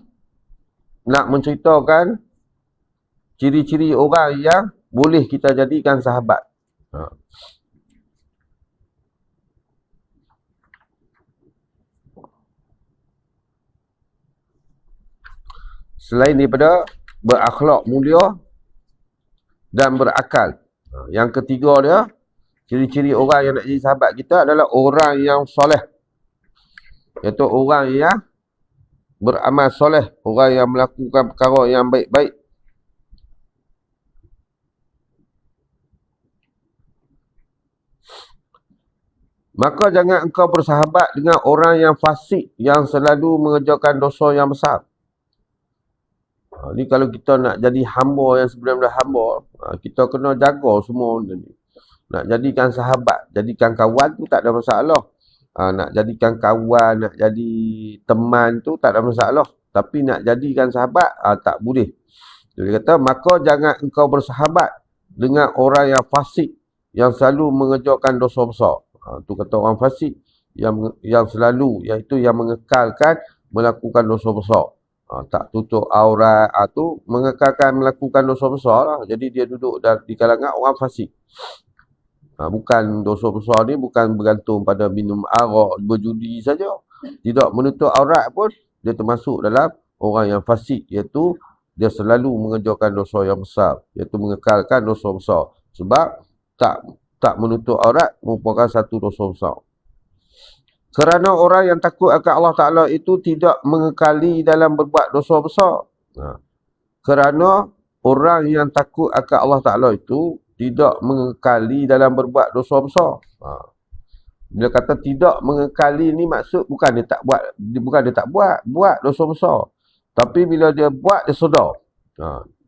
nak menceritakan ciri-ciri orang yang boleh kita jadikan sahabat. Selain daripada berakhlak mulia dan berakal. Yang ketiga dia, ciri-ciri orang yang nak jadi sahabat kita adalah orang yang soleh. Iaitu orang yang beramal soleh. Orang yang melakukan perkara yang baik-baik. Maka jangan engkau bersahabat dengan orang yang fasik, yang selalu mengerjakan dosa yang besar. Ni kalau kita nak jadi hamba yang sebenarnya hamba, kita kena jaga semua benda ni. Nak jadikan sahabat, jadikan kawan tu tak ada masalah. Nak jadikan kawan, nak jadi teman tu tak ada masalah. Tapi nak jadikan sahabat, tak boleh. Dia kata, maka jangan engkau bersahabat dengan orang yang fasik, yang selalu mengerjakan dosa besar. Tu kata orang fasik, yang selalu, iaitu yang mengekalkan melakukan dosa besar. Tak tutup aurat, tu mengekalkan melakukan dosa besar lah. Jadi dia duduk di kalangan orang fasik. Bukan dosa besar ni bukan bergantung pada minum arak, berjudi saja. Tidak menutup aurat pun dia termasuk dalam orang yang fasik, iaitu dia selalu mengerjakan dosa yang besar, iaitu mengekalkan dosa besar. Sebab tak menutup aurat merupakan satu dosa besar. Kerana orang yang takut akan Allah Ta'ala itu tidak mengekali dalam berbuat dosa besar. Kerana orang yang takut akan Allah Ta'ala itu tidak mengekali dalam berbuat dosa besar. Bila kata tidak mengekali ni maksud bukan dia tak buat dosa besar. Tapi bila dia buat, dia sedar.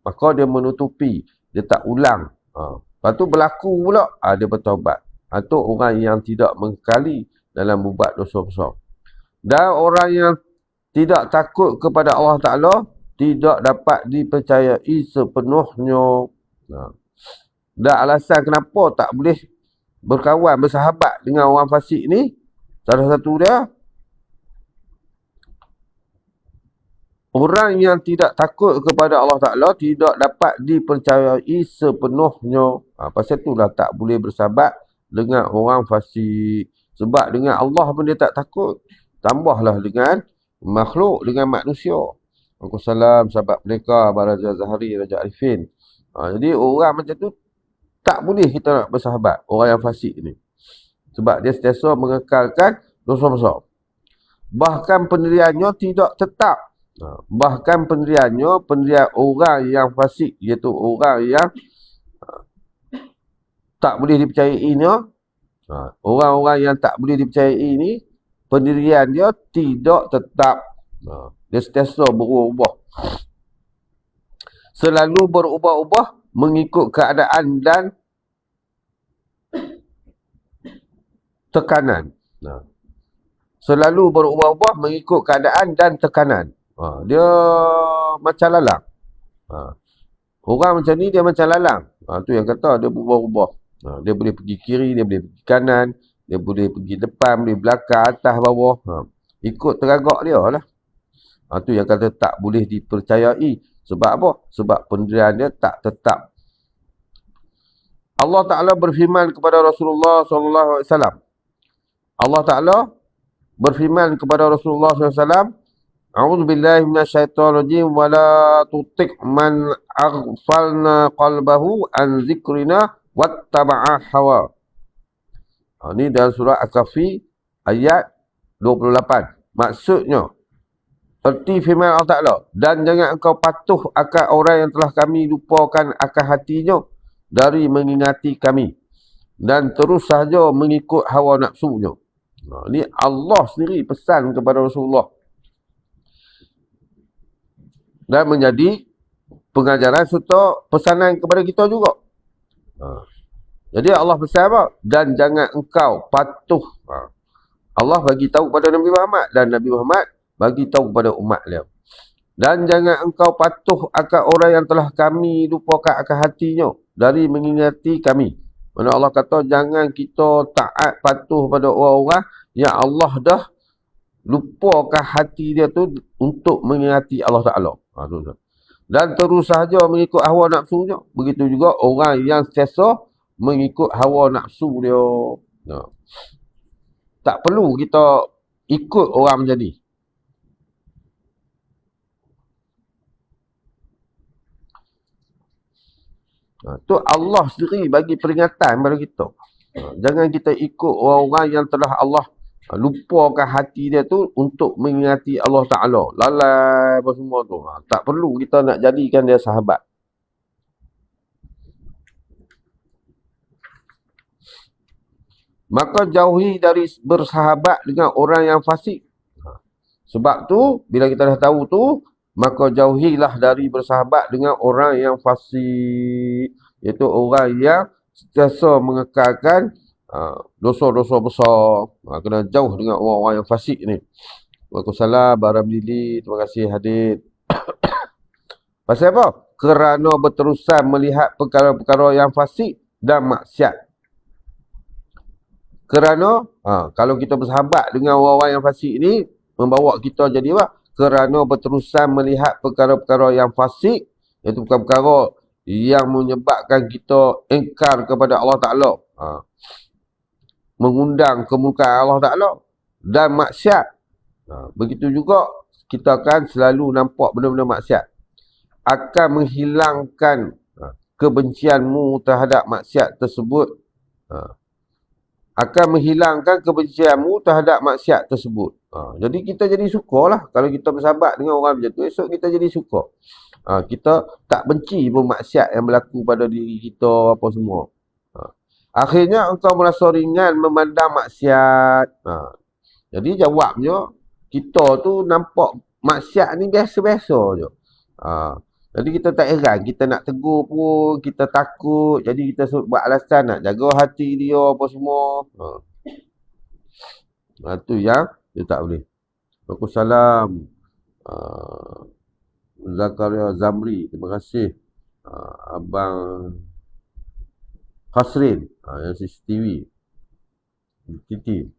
Maka dia menutupi, dia tak ulang. Lepas tu berlaku pula, dia bertaubat. Itu orang yang tidak mengekali dalam membuat dosa besar. Dan orang yang tidak takut kepada Allah Ta'ala tidak dapat dipercayai sepenuhnya. Dan alasan kenapa tak boleh berkawan, bersahabat dengan orang fasik ni, salah satu dia, orang yang tidak takut kepada Allah Ta'ala tidak dapat dipercayai sepenuhnya. Pasal itulah tak boleh bersahabat dengan orang fasik. Sebab dengan Allah pun dia tak takut. Tambahlah dengan makhluk, dengan manusia. Waalaikumsalam, sahabat mereka, Raja Zahari, Raja Arifin. Jadi orang macam tu tak boleh kita nak bersahabat, orang yang fasik ni. Sebab dia sentiasa mengekalkan dosa besar. Bahkan pendiriannya tidak tetap. Bahkan pendirian orang yang fasik, iaitu orang yang tak boleh dipercayai ni. Orang-orang yang tak boleh dipercayai ni, pendirian dia tidak tetap. Dia sentiasa berubah-ubah. Selalu berubah-ubah mengikut keadaan dan tekanan. Selalu berubah-ubah mengikut keadaan dan tekanan. Dia macam lalang. Orang macam ni dia macam lalang. Tu yang kata dia berubah-ubah. Dia boleh pergi kiri, dia boleh pergi kanan, dia boleh pergi depan, boleh belakang, atas, bawah. Ikut teragak dia lah. Tu yang kata tak boleh dipercayai. Sebab apa? Sebab pendirian dia tak tetap. Allah Ta'ala berfirman kepada Rasulullah SAW. Allah Ta'ala berfirman kepada Rasulullah SAW. A'udzubillahi minasyaitonirrajim wa la tutik man aghfalna qalbahu an zikrina wattaba'a hawa. Ini dalam surah Al-Kahfi ayat 28. Maksudnya, seperti firman Allah Ta'ala, dan jangan engkau patuh akan orang yang telah kami lupakan akan hatinya dari mengingati kami, dan terus sahaja mengikut hawa nafsunya. Ini Allah sendiri pesan kepada Rasulullah. Dan menjadi pengajaran serta pesanan kepada kita juga. Jadi Allah pesan apa? Dan jangan engkau patuh Allah bagi tahu pada Nabi Muhammad dan Nabi Muhammad bagi tahu pada umat dia. Dan jangan engkau patuh akan orang yang telah kami lupakan akan hatinya dari mengingati kami. Mana Allah kata jangan kita taat patuh pada orang-orang yang Allah dah lupakan hati dia tu untuk mengingati Allah Ta'ala. Dan terus sahaja mengikut hawa nafsunya. Begitu juga orang yang sentiasa mengikut hawa nafsu dia. Tak perlu kita ikut orang macam ni. Tu Allah sendiri bagi peringatan kepada kita. Jangan kita ikut orang-orang yang telah Allah lupakan hati dia tu untuk mengingati Allah Ta'ala. Lalai apa semua tu. Tak perlu kita nak jadikan dia sahabat. Maka jauhi dari bersahabat dengan orang yang fasik. Sebab tu, bila kita dah tahu tu, maka jauhilah dari bersahabat dengan orang yang fasik. Iaitu orang yang sentiasa mengekalkan dosa-dosa besar. Kena jauh dengan orang-orang yang fasik ni. Waalaikumsalam, Baramdili, terima kasih hadir. Pasal apa? Kerana berterusan melihat perkara-perkara yang fasik dan maksiat. Kerana kalau kita bersahabat dengan orang-orang yang fasik ni, membawa kita jadi apa? Kerana berterusan melihat perkara-perkara yang fasik, iaitu perkara-perkara yang menyebabkan kita ingkar kepada Allah Ta'ala. Mengundang kemurkaan Allah Ta'ala dan maksiat. Begitu juga kita akan selalu nampak benda-benda maksiat. Akan menghilangkan kebencianmu terhadap maksiat tersebut. Akan menghilangkan kebencianmu terhadap maksiat tersebut. Jadi kita jadi sukalah. Kalau kita bersahabat dengan orang macam tu, esok kita jadi suka. Kita tak benci pun maksiat yang berlaku pada diri kita apa semua. Akhirnya engkau merasa ringan memandang maksiat. Jadi jawabnya, kita tu nampak maksiat ni biasa-biasa je. Jadi kita tak heran, kita nak tegur pun, kita takut. Jadi kita buat alasan nak jaga hati dia apa semua. Itu yang dia tak boleh. Waalaikumsalam. Zakaria Zamri, terima kasih. Abang Khasrin, yang CCTV. Titi.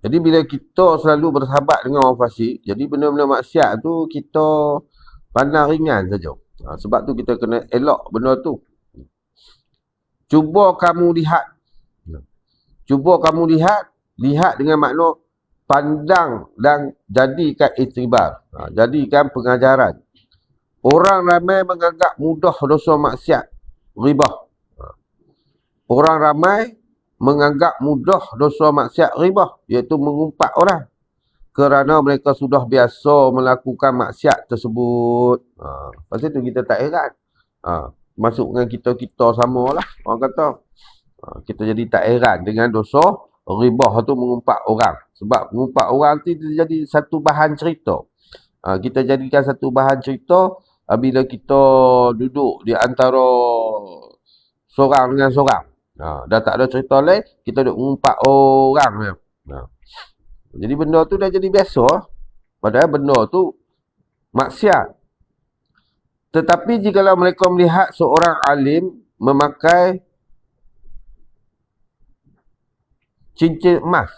Jadi bila kita selalu bersahabat dengan orang fasik, jadi benda-benda maksiat tu kita pandang ringan saja. Sebab tu kita kena elok benda tu. Cuba kamu lihat. Lihat dengan makna pandang dan jadikan iktibar. Jadikan pengajaran. Orang ramai menganggap mudah dosa maksiat, ribah. Orang ramai menganggap mudah dosa maksiat ribah, iaitu mengumpat orang. Kerana mereka sudah biasa melakukan maksiat tersebut. Pasal tu kita tak heran. Masuk dengan kita-kita samalah. Orang kata. Kita jadi tak heran dengan dosa ribah tu mengumpat orang. Sebab mengumpat orang tu jadi satu bahan cerita. Kita jadikan satu bahan cerita bila kita duduk di antara seorang dengan seorang. Dah tak ada cerita lain, kita duduk mengumpat orang. Jadi benda tu dah jadi biasa. Padahal benda tu maksiat. Tetapi jikalau mereka melihat seorang alim memakai cincin emas.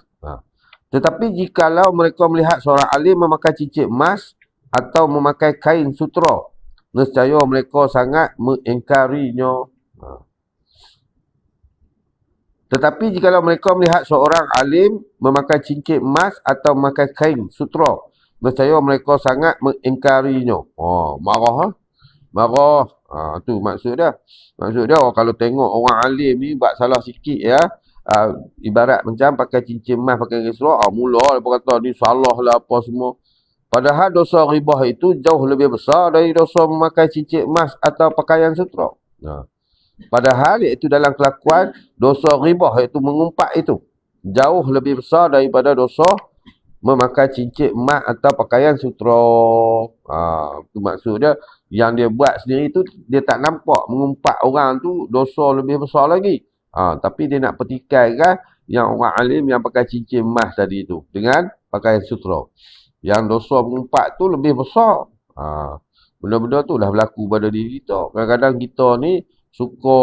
Tetapi jikalau mereka melihat seorang alim memakai cincin emas atau memakai kain sutra, nescaya mereka sangat mengingkarinya. Tetapi jikalau mereka melihat seorang alim memakai cincin emas atau memakai kain sutra, nescaya mereka sangat mengingkarinya. Marah. Marah. Tu maksud dia. Maksud dia kalau tengok orang alim ni buat salah sikit ya, ibarat macam pakai cincin emas, pakai kain sutra, mula dia kata ni salah lah apa semua. Padahal dosa ribah itu jauh lebih besar dari dosa memakai cincin emas atau pakaian sutra. Padahal iaitu dalam kelakuan dosa ribah iaitu mengumpat itu jauh lebih besar daripada dosa memakai cincin emas atau pakaian sutra. Itu maksud dia. Yang dia buat sendiri tu dia tak nampak mengumpat orang tu dosa lebih besar lagi. Tapi dia nak pertikaikan yang orang alim yang pakai cincin emas tadi tu dengan pakaian sutra. Yang dosa mengumpat tu lebih besar. Benda-benda tu dah berlaku pada diri kita. Kadang-kadang kita ni suka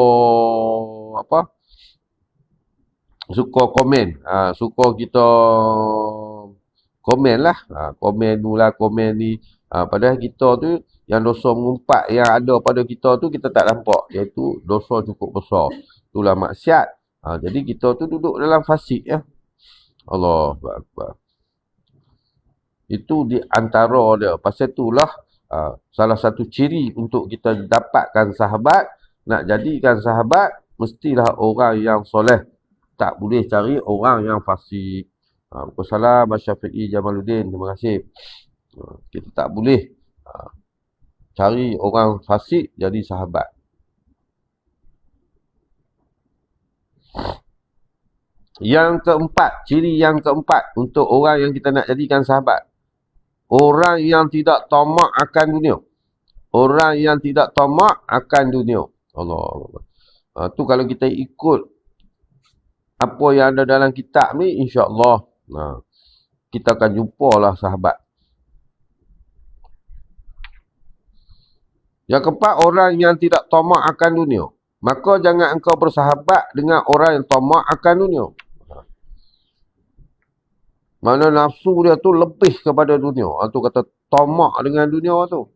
suka komen. Suka kita komen lah. Komen tu lah, komen ni. Padahal kita tu yang dosa mengumpat yang ada pada kita tu kita tak nampak. Iaitu dosa cukup besar. Itulah maksiat. Jadi kita tu duduk dalam fasik ya. Allahu Akbar. Itu di antara dia. Pasal itulah salah satu ciri untuk kita dapatkan sahabat. Nak jadikan sahabat, mestilah orang yang soleh. Tak boleh cari orang yang fasik. Waalaikumsalam Syafi'i Jamaluddin. Terima kasih. Kita tak boleh cari orang fasik jadi sahabat. Yang keempat, ciri yang keempat untuk orang yang kita nak jadikan sahabat. Orang yang tidak tamak akan dunia. Orang yang tidak tamak akan dunia. Allah. Tu kalau kita ikut apa yang ada dalam kitab ni, insya-Allah kita akan jumpalah sahabat. Yang keempat, orang yang tidak tamak akan dunia. Maka jangan engkau bersahabat dengan orang yang tamak akan dunia. Mana nafsu dia tu lebih kepada dunia. Tu kata tamak dengan dunia tu.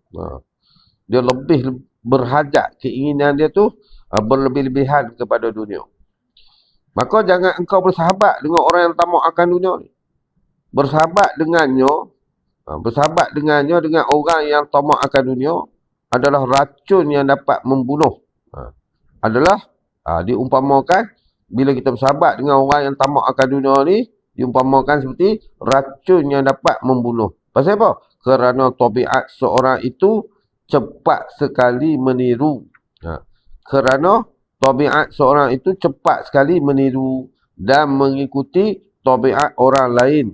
Dia lebih berhajat. Keinginan dia tu berlebih-lebihan kepada dunia. Maka jangan engkau bersahabat dengan orang yang tamak akan dunia ni. Bersahabat dengannya dengan orang yang tamak akan dunia adalah racun yang dapat membunuh. Diumpamakan bila kita bersahabat dengan orang yang tamak akan dunia ni, diumpamakan seperti racun yang dapat membunuh. Pasal apa? Kerana tabiat seorang itu cepat sekali meniru. Kerana tabiat seorang itu cepat sekali meniru dan mengikuti tabiat orang lain.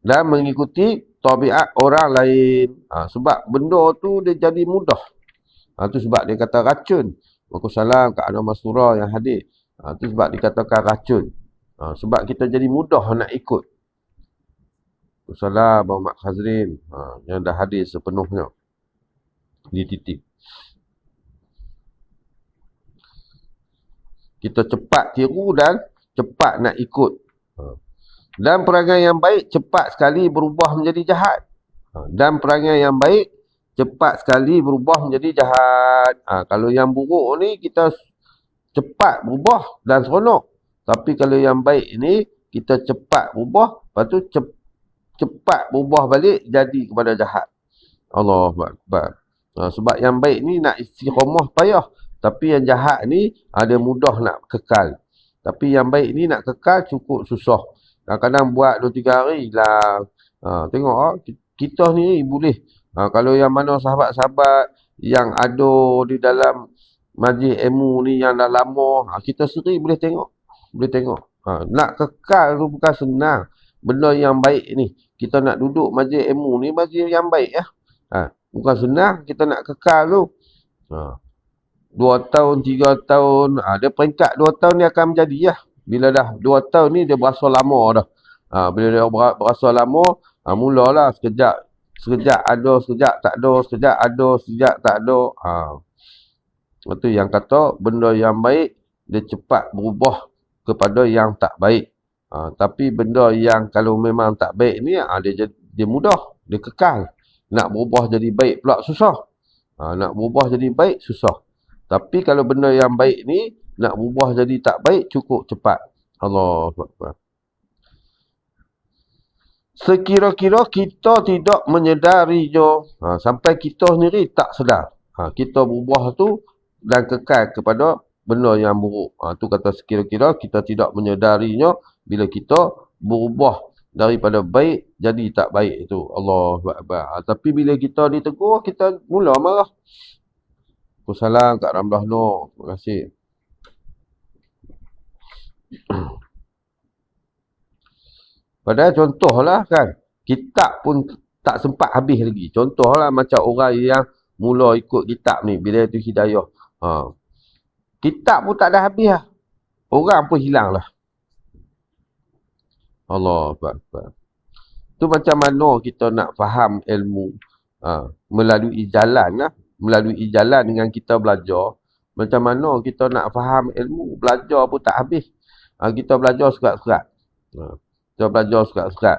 Dan mengikuti tabiat orang lain. Sebab benda tu dia jadi mudah. Tu sebab dia kata racun. Waalaikumsalam Kak Anwar Mastura yang hadir. Tu sebab dikatakan racun. Sebab kita jadi mudah nak ikut. Waalaikumsalam Muhammad Khazrin. Yang dah hadir sepenuhnya. Dititip. Kita cepat tiru dan cepat nak ikut. Dan perangai yang baik cepat sekali berubah menjadi jahat. Dan perangai yang baik cepat sekali berubah menjadi jahat. Kalau yang buruk ni kita cepat berubah dan seronok. Tapi kalau yang baik ni kita cepat berubah, lepas tu cepat berubah balik jadi kepada jahat. Allahu Akbar. Sebab yang baik ni nak istiqamah payah. Tapi yang jahat ni ada mudah nak kekal. Tapi yang baik ni nak kekal cukup susah. Kadang-kadang buat 2-3 hari hilang. Tengok kita ni boleh. Kalau yang mana sahabat-sahabat yang ada di dalam majlis ilmu ni yang dah lama, kita sendiri boleh tengok. Nak kekal tu bukan senang. Benda yang baik ni. Kita nak duduk majlis ilmu ni majlis yang baik ya. Bukan senang kita nak kekal tu. 2 tahun, 3 tahun. Dia peringkat 2 tahun ni akan menjadi ya. Bila dah 2 tahun ni dia berasa lama dah. Bila dia berasa lama, mulalah sekejap ada, sekejap tak ada, sekejap ada, sekejap tak ada. Itu yang kata benda yang baik dia cepat berubah kepada yang tak baik. Tapi benda yang kalau memang tak baik ni dia mudah, dia kekal. Nak berubah jadi baik pula susah. Nak berubah jadi baik susah. Tapi kalau benda yang baik ni nak berubah jadi tak baik cukup cepat. Allahu Akbar. Sekira-kira kita tidak menyedarinya, sampai kita sendiri tak sedar. Kita berubah tu dan kekal kepada benda yang buruk. Tu kata sekira-kira kita tidak menyedarinya bila kita berubah daripada baik jadi tak baik itu. Allahu Akbar. Tapi bila kita ditegur, kita mula marah. Waalaikumsalam Kak Ramlah Nur. Terima kasih. Padahal contohlah kan, kitab pun tak sempat habis lagi. Contohlah macam orang yang mula ikut kitab ni, bila itu hidayah. Kitab pun tak ada habis lah. Orang pun hilang lah. Allah Akbar. Tu macam mana kita nak faham ilmu melalui jalan lah. Melalui jalan dengan kita belajar. Macam mana kita nak faham ilmu. Belajar pun tak habis. Kita belajar sekat-sekat. Kita belajar sekat-sekat.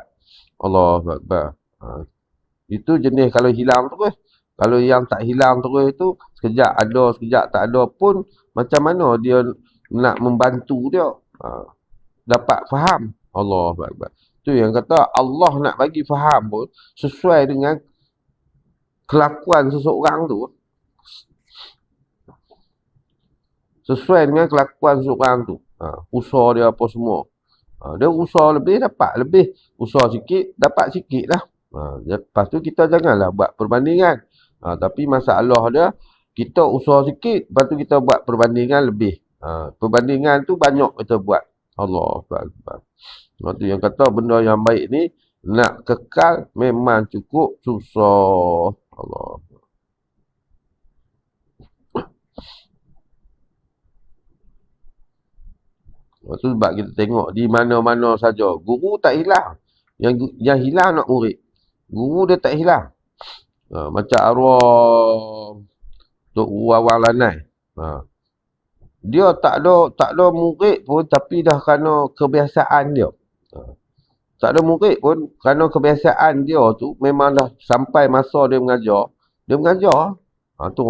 Allah Akbar. Itu jenis kalau hilang terus. Kalau yang tak hilang terus itu, sekejap ada, sekejap tak ada pun, macam mana dia nak membantu dia dapat faham. Allah Akbar. Tu yang kata Allah nak bagi faham pun sesuai dengan kelakuan seseorang tu. Sesuai dengan kelakuan seseorang tu. Usaha dia apa semua. Dia usaha lebih, dapat lebih. Usaha sikit, dapat sikit lah. Lepas tu kita janganlah buat perbandingan. Tapi masalah dia, kita usaha sikit, lepas tu kita buat perbandingan lebih. Perbandingan tu banyak kita buat. Allah Akbar. Itu yang kata benda yang baik ni, nak kekal memang cukup susah. Allah. Itu sebab kita tengok di mana-mana saja. Guru tak hilang. Yang hilang nak murid. Guru dia tak hilang. Macam arwah Tok Awang Lanai. Dia tak ada murid pun, tapi dah kerana kebiasaan dia. Tak ada murid pun, kerana kebiasaan dia tu memang dah sampai masa dia mengajar. Dia mengajar. Tu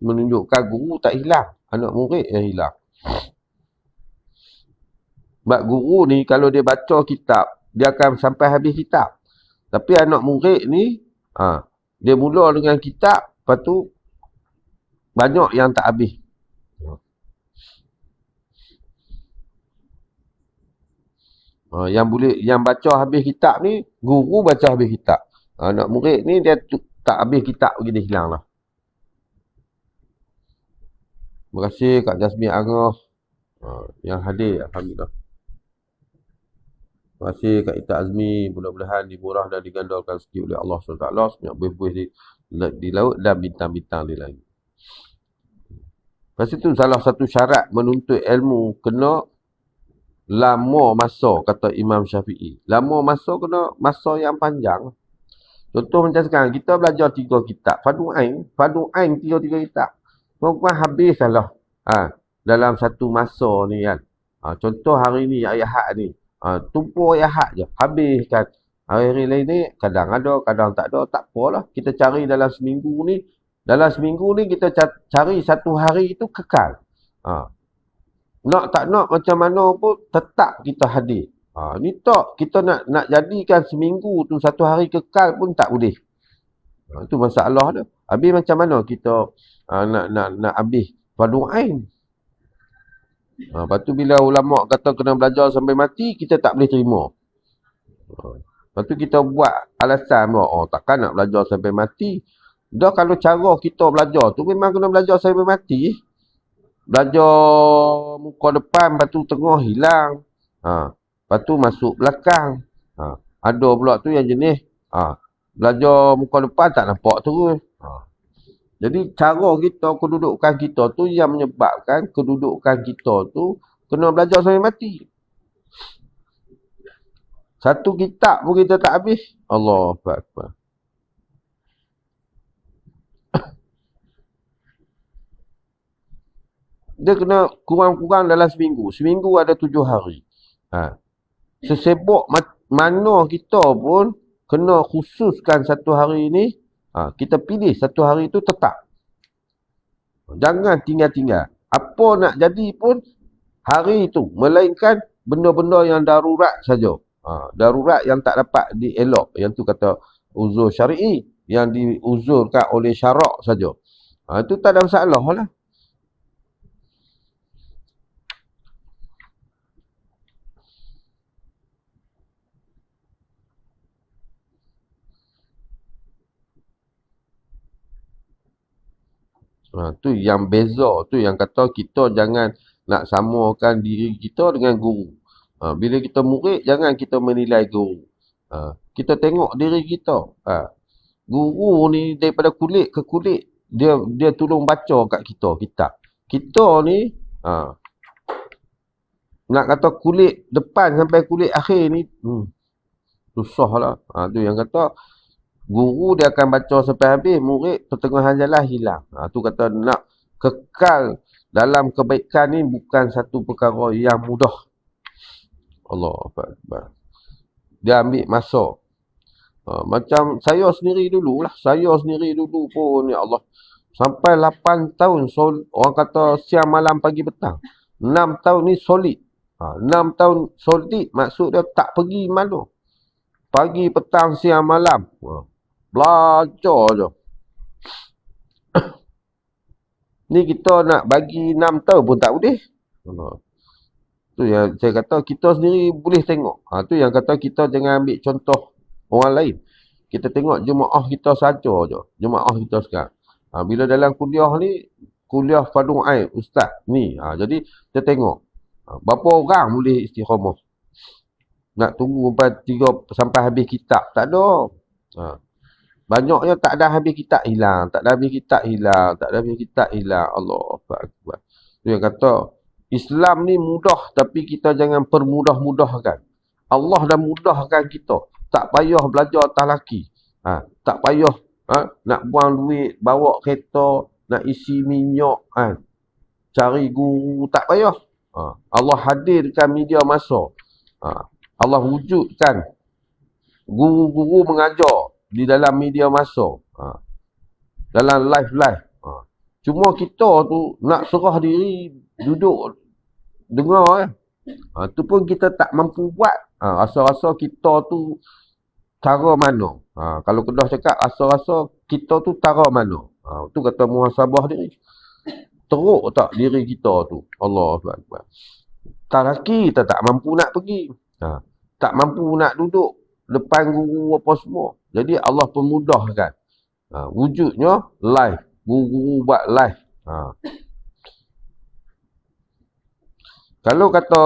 menunjukkan guru tak hilang. Anak murid yang hilang. Sebab guru ni kalau dia baca kitab, dia akan sampai habis kitab. Tapi anak murid ni, dia mula dengan kitab, lepas tu banyak yang tak habis. Yang baca habis kitab ni, guru baca habis kitab. Anak murid ni dia tak habis kitab lagi, dia hilang lah. Terima kasih Kak Jasmine Angah yang hadir, alhamdulillah. Terima kasih Kak Ita Azmi, mudah-mudahan dimurah dan digandalkan rezeki oleh Allah SWT, sebanyak buih-buih di laut dan bintang-bintang di langit. Lepas itu salah satu syarat menuntut ilmu kena lama masa, kata Imam Syafi'i. Lama masa kena masa yang panjang. Contoh macam sekarang, kita belajar 3 kitab. Fardu Ain 3 kitab. Tuan-tuan habis lah dalam satu masa ni kan. Contoh hari ni, ayat hak ni. Tumpu ayat hak je. Habis kan. Hari lain ni, kadang ada, kadang tak ada. Tak apalah. Kita cari dalam seminggu ni. Dalam seminggu ni, kita cari satu hari itu kekal. Nak tak nak macam mana pun, tetap kita hadir. Ni tak. Kita nak jadikan seminggu tu satu hari kekal pun tak boleh. Itu masalah dia. Habis macam mana kita nak habis fardu ain. Lepas tu bila ulama kata kena belajar sampai mati, kita tak boleh terima. Lepas tu kita buat alasan pula, takkan nak belajar sampai mati. Dah kalau cara kita belajar tu memang kena belajar sampai mati. Belajar muka depan, lepas tu tengah hilang. Lepas tu masuk belakang. Ada pula tu yang jenis belajar muka depan tak nampak terus. Jadi cara kita, kedudukan kita tu yang menyebabkan kedudukan kita tu kena belajar sampai mati. Satu kitab pun kita tak habis. Allahu Akbar. Dia kena kurang-kurang dalam seminggu. Seminggu ada 7 hari. Sesibuk mana kita pun kena khususkan satu hari ni. Kita pilih satu hari tu tetap. Jangan tinggal-tinggal. Apa nak jadi pun hari tu. Melainkan benda-benda yang darurat saja. Darurat yang tak dapat dielok. Yang tu kata uzur syar'i. Yang diuzurkan oleh syarak saja. Itu tak ada masalah lah. Tu yang beza, tu yang kata kita jangan nak samakan diri kita dengan guru. Bila kita murid, jangan kita menilai guru. Kita tengok diri kita. Guru ni daripada kulit ke kulit, dia tolong baca kat kita kitab. Kita ni Nak kata kulit depan sampai kulit akhir ni, susah lah. Tu yang kata, guru dia akan baca sampai habis, murid pertengahan jalan hilang. Tu kata nak kekal dalam kebaikan ni bukan satu perkara yang mudah. Allah Akbar. Dia ambil masa. Macam saya sendiri dulu pun, ya Allah. Sampai 8 tahun, orang kata siang malam pagi petang. 6 tahun ni solid. 6 tahun solid, maksud dia tak pergi mana. Pagi, petang, siang, malam. Belajar je. Ni kita nak bagi 6 tahun pun tak boleh. Tu yang saya kata kita sendiri boleh tengok. Tu yang kata kita jangan ambil contoh orang lain. Kita tengok jemaah kita saja je. Jemaah kita sekarang. Bila dalam kuliah ni, kuliah Fardhu Ain ustaz ni. Jadi kita tengok. Berapa orang boleh istiqamah. Nak tunggu sampai habis kitab. Tak ada. Banyaknya tak ada habis kitab hilang. Tak ada habis kitab hilang. Allah Akbar. Itu yang kata, Islam ni mudah tapi kita jangan permudah-mudahkan. Allah dah mudahkan kita. Tak payah belajar atas laki. Tak payah nak buang duit, bawa kereta, nak isi minyak, cari guru. Tak payah. Allah hadirkan media masa. Allah wujudkan guru-guru mengajar di dalam media masa. Dalam live. Cuma kita tu nak serah diri, duduk, dengar. Tu pun kita tak mampu buat. Rasa-rasa kita tu tara mana. Kalau Kedah cakap, rasa-rasa kita tu tara mana. Tu kata muhasabah diri. Teruk tak diri kita tu. Allah Akbar. Tak laki kita tak mampu nak pergi. Tak mampu nak duduk depan guru apa semua. Jadi Allah pemudahkan. Wujudnya live. Guru buat live. Kalau kata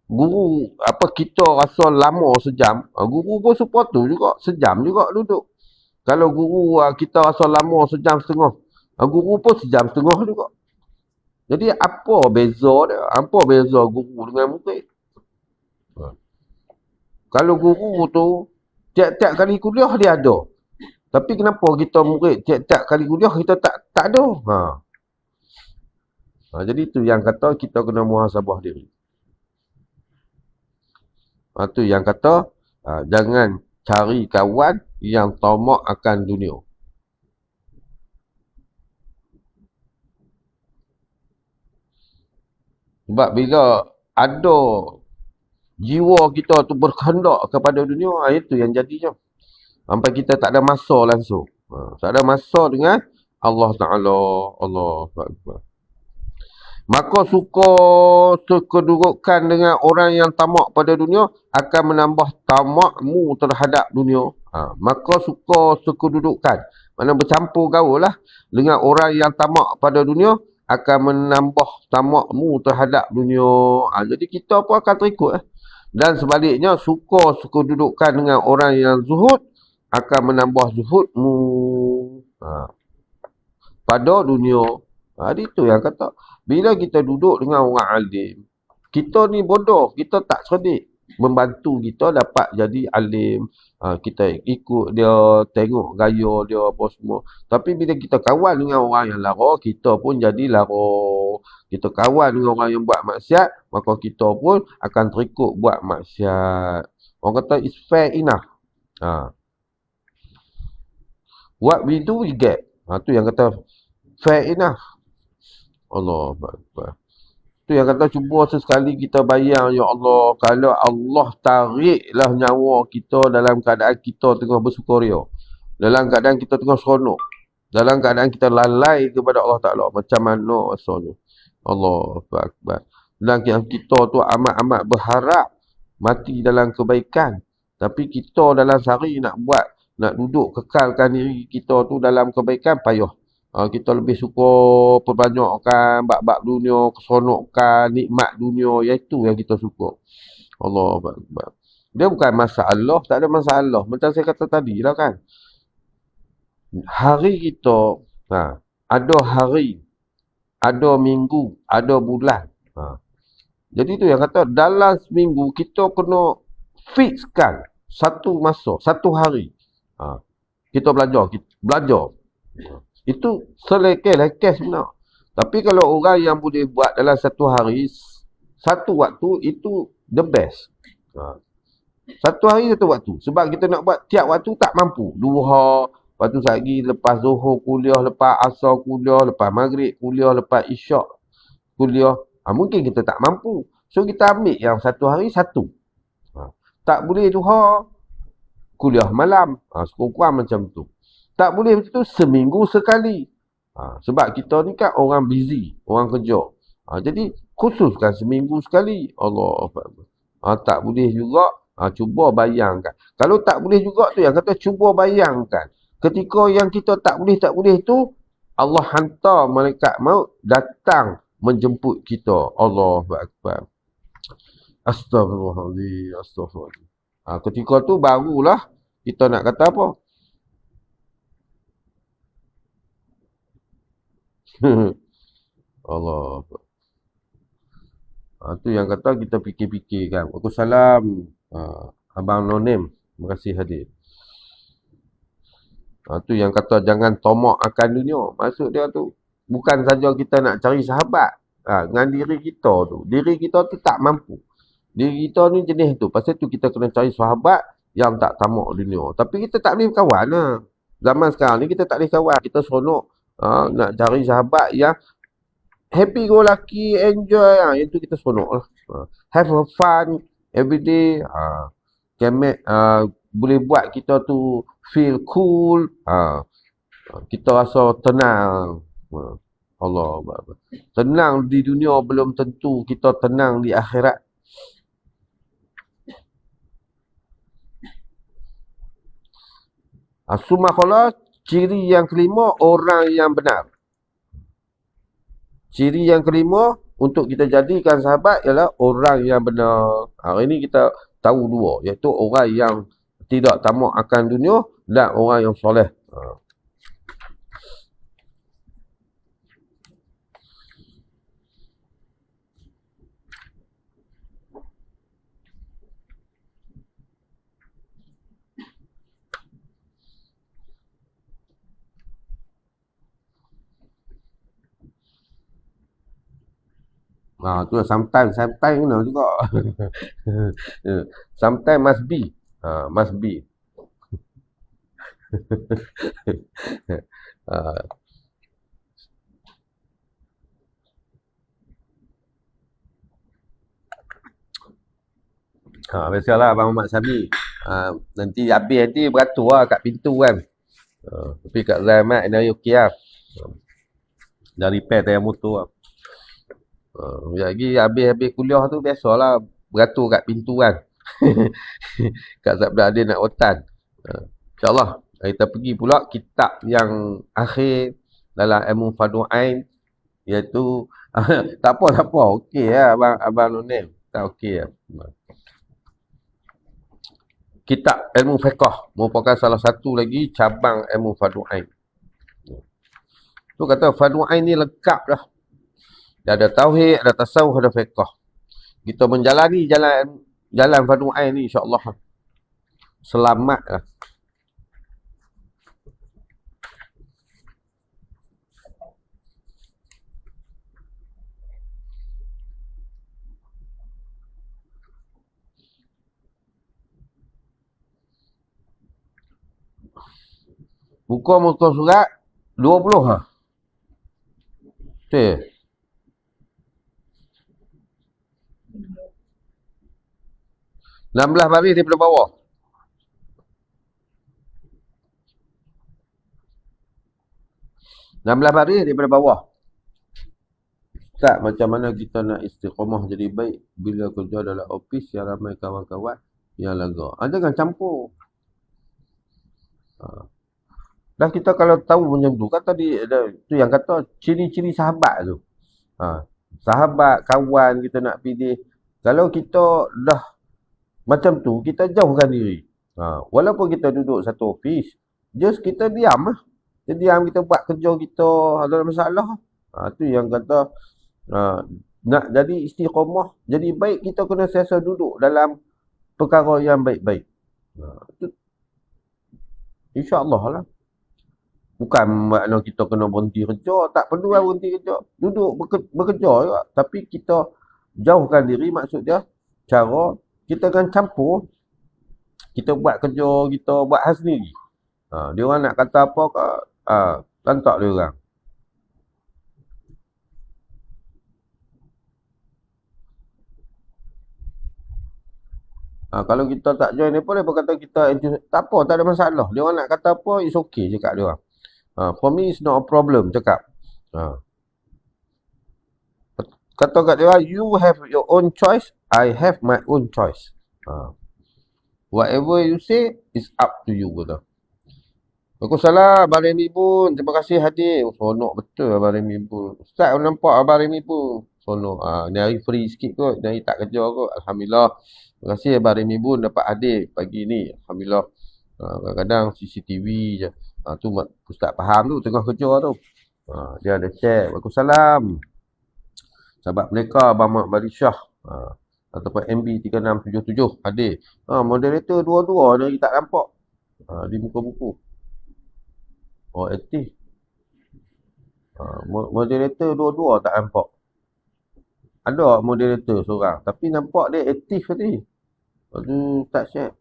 guru kita rasa lama sejam, guru pun supportu juga, sejam juga duduk. Kalau guru kita rasa lama sejam setengah, guru pun sejam setengah juga. Jadi apa beza dia? Apa beza guru dengan murid? Kalau guru tu tiap-tiap kali kuliah dia ada. Tapi kenapa kita murid tiap-tiap kali kuliah kita tak ada? Jadi tu yang kata kita kena muhasabah diri. Tu yang kata jangan cari kawan yang tamak akan dunia. Sebab bila ada jiwa kita tu berkehendak kepada dunia, itu yang jadinya. Sampai kita tak ada masa langsung. Tak ada masa dengan Allah Ta'ala. Allah Akbar. Maka suka kedudukan dengan orang yang tamak pada dunia akan menambah tamakmu terhadap dunia. Maka suka kedudukan. Mana bercampur gaul lah dengan orang yang tamak pada dunia akan menambah tamakmu terhadap dunia. Jadi kita pun akan terikut. Dan sebaliknya suka kedudukan dengan orang yang zuhud akan menambah zuhudmu pada dunia. Itu yang kata. Bila kita duduk dengan orang alim, kita ni bodoh, kita tak cerdik. Membantu kita dapat jadi alim. Kita ikut dia, tengok gaya dia apa semua. Tapi bila kita kawan dengan orang yang lara, kita pun jadi lara. Kita kawan dengan orang yang buat maksiat, maka kita pun akan terikut buat maksiat. Orang kata it's fair enough. What we do, we get. Tu yang kata fair enough. Allah Akbar. Tu yang kata cuba sesekali kita bayang, ya Allah, kalau Allah tariklah nyawa kita dalam keadaan kita tengah bersukaria, dalam keadaan kita tengah seronok, dalam keadaan kita lalai kepada Allah Ta'ala, macam mana rasanya? Allah Akbar. Dan kita tu amat-amat berharap mati dalam kebaikan, tapi kita dalam sehari nak buat, nak duduk kekalkan diri kita tu dalam kebaikan, payah. Kita lebih suka perbanyakkan bab-bab dunia, keseronokan, nikmat dunia, iaitu yang kita suka. Allah Akbar. Dia bukan masalah, tak ada masalah. Macam saya kata tadi lah kan. Hari kita, ada hari ada minggu, ada bulan. Jadi tu yang kata dalam seminggu kita kena fixkan satu masa, satu hari. Kita belajar. Itu selekeh-lekeh sebenar. Tapi kalau orang yang boleh buat dalam satu hari, satu waktu, itu the best. Satu hari satu waktu. Sebab kita nak buat tiap waktu tak mampu. Duha, lepas tu lagi lepas Zuhur kuliah, lepas Asar kuliah, lepas Maghrib kuliah, lepas Isyak kuliah. Mungkin kita tak mampu. So kita ambil yang satu hari satu. Tak boleh duha, kuliah malam. Sekurang-kurang macam tu. Tak boleh macam tu seminggu sekali. Sebab kita ni kan orang busy, orang kerja. Jadi khususkan seminggu sekali. Allah tak boleh juga. Cuba bayangkan. Kalau tak boleh juga tu yang kata cuba bayangkan. Ketika yang kita tak boleh tu, Allah hantar malaikat maut datang menjemput kita. Allahu Akbar. Astagfirullahaladzim. Astagfirullahaladzim. Ketika tu barulah kita nak kata apa? Allah. Tu yang kata kita fikir-fikir kan. Waalaikumsalam. Abang No Name. Terima kasih hadir. Tu yang kata jangan tomak akan dunia. Maksud dia tu bukan saja kita nak cari sahabat. Dengan diri kita tu. Diri kita tu tak mampu. Diri kita ni jenis tu. Pasal tu kita kena cari sahabat yang tak tamak dunia. Tapi kita tak boleh kawan lah. Zaman sekarang ni kita tak boleh kawan. Kita seronok nak cari sahabat yang happy go lucky, enjoy. Yang tu kita seronok lah. Have a fun every day. Boleh buat kita tu feel cool. Kita rasa tenang. Allah. Tenang di dunia belum tentu kita tenang di akhirat. Sumakala ciri yang kelima orang yang benar. Ciri yang kelima untuk kita jadikan sahabat ialah orang yang benar. Hari ini kita tahu dua, iaitu orang yang tidak tamak akan dunia dan orang yang soleh. Tu lah sometimes kena juga. Sometimes must be. Must be. Biasalah Abang Muhammad Sami. Nanti habis nanti beratur lah kat pintu kan. Tapi kat Zaimat ni okey lah. Dah repair tayar motor lah. Lagi habis kuliah tu biasalah beratur kat pintu kan. Kat Sabda Adin nak otan. InsyaAllah kita pergi pula kitab yang akhir dalam ilmu Fardhu Ain, iaitu tak apa okey lah abang Nunim. Tak okey lah. Kitab ilmu fiqh merupakan salah satu lagi cabang ilmu Fardhu Ain. Tu kata Fardhu Ain ni lengkap dah. Dia ada tauhid, ada tasawuf, ada fiqh. Kita menjalani jalan Fardhu Ain ni insya-Allah selamat lah. Muka surat 20 lah. Betul. 16 baris daripada bawah. Baris daripada bawah. Tak, macam mana kita nak istiqamah jadi baik bila kerja dalam ofis yang ramai kawan-kawan yang laga. Jangan campur. Dan kita kalau tahu macam tu, kan tadi tu yang kata ciri-ciri sahabat tu. Sahabat, kawan kita nak pilih. Kalau kita dah macam tu, kita jauhkan diri. Walaupun kita duduk satu ofis, just kita diam lah. Kita diam, kita buat kerja kita, ada masalah. Tu yang kata nak jadi istiqamah, jadi baik, kita kena sentiasa duduk dalam perkara yang baik-baik. Tu insya-Allah lah. Bukan makna kita kena berhenti kerja, tak perlu lah berhenti kerja. Duduk bekerja juga. Tapi kita jauhkan diri, maksud dia cara kita akan campur. Kita buat kerja, kita buat hal sendiri. Dia orang nak kata apa ke, lantak dia orang. Kalau kita tak join dia pun, dia kata kita tak apa, tak ada masalah. Dia orang nak kata apa, it's okay cakap dia orang. For me, it's not a problem cakap. Kata kat dia, you have your own choice, I have my own choice. Whatever you say is up to you. Kata. Waalaikumsalam Abang Remy pun. Terima kasih hadir. Sonok betul Abang Remy pun. Ustaz nampak Abang Remy pun. Sonok. Ni hari free sikit kot. Ni hari tak kerja kot. Alhamdulillah. Terima kasih Abang Remy pun dapat hadir pagi ni. Alhamdulillah. Kadang-kadang CCTV je. Tu Ustaz faham tu. Tengah kerja tu. Dia ada chat. Waalaikumsalam. Sahabat mereka Abang Mak Barishah. Ataupun MB3677 hadir. Moderator dua-dua ni tak nampak. Di muka-muka. Aktif. Moderator dua-dua tak nampak. Ada moderator seorang. Tapi nampak dia aktif tadi. Lepas tu tak share.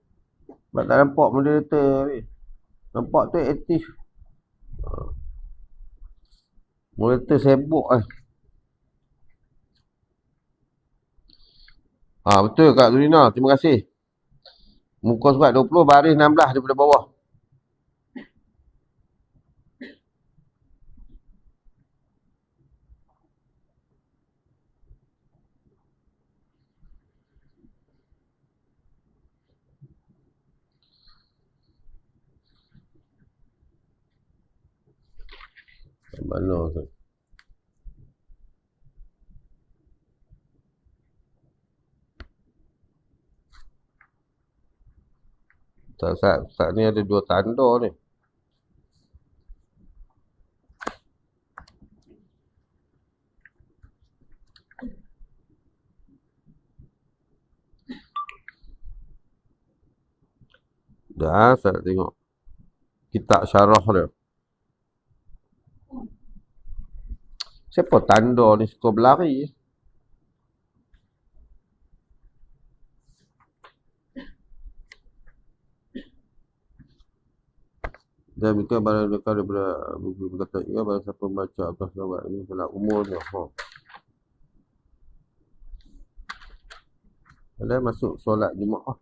Sebab tak nampak moderator ni. Nampak tu aktif. Moderator sibuk lah. Betul Kak Zurina. Terima kasih. Muka surat 20, baris 16 daripada bawah. Mana tu? Ustaz ni ada 2 tanda ni. Dah, saya tengok kitab syarah dia. Siapa tanda ni suka berlari? Dan mereka barang mereka daripada buku berkata, ia barang siapa membaca atas selawat ini dalam umurnya. Ada masuk solat Jumaat.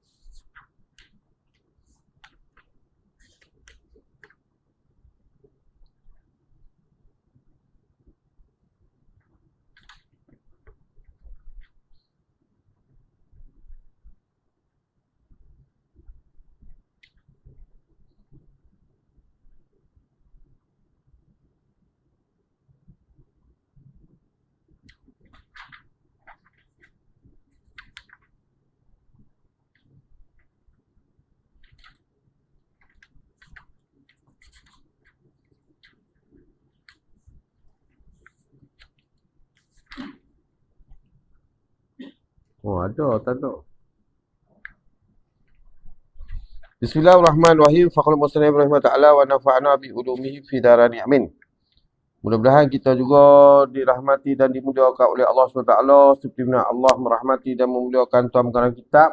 Ada, tak ada. Bismillahirrahmanirrahim. Faqul muslim Ibrahim ta'ala wa nafa'ana bi ulumihi fi darani amin. Mudah-mudahan kita juga dirahmati dan dimuliakan oleh Allah SWT seperti mana Allah merahmati dan memuliakan tuan pengarang kitab,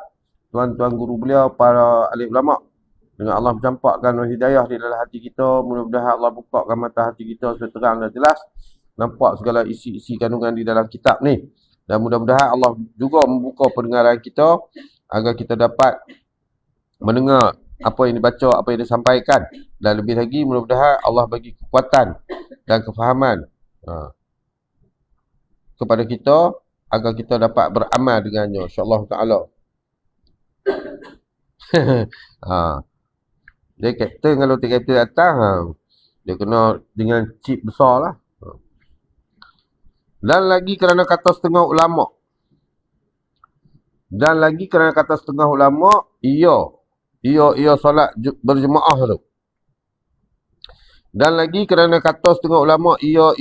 tuan-tuan guru beliau, para alim ulama. Dengan Allah mencampakkan hidayah di dalam hati kita, mudah-mudahan Allah bukakan mata hati kita supaya terang dan jelas nampak segala isi-isi kandungan di dalam kitab ni. Dan mudah-mudahan Allah juga membuka pendengaran kita agar kita dapat mendengar apa yang dibaca, apa yang disampaikan. Dan lebih lagi mudah-mudahan Allah bagi kekuatan dan kefahaman kepada kita agar kita dapat beramal dengannya, insya-Allah taala. Dia kapten, kalau kapten datang dia kena dengan chip besar lah. Dan lagi kerana kata setengah ulama. Ia solat berjemaah tu. Dan lagi kerana kata setengah ulama, ia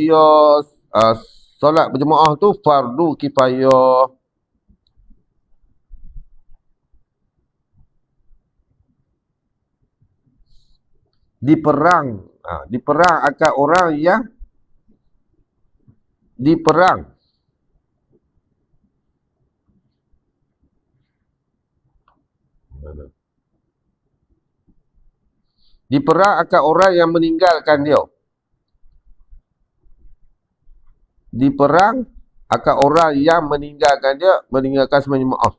solat berjemaah tu fardu kifayah. Di perang akan orang yang diperang. Diperang akan orang yang meninggalkan dia. Diperang akan orang yang meninggalkan dia, meninggalkan sembahyang jemaah.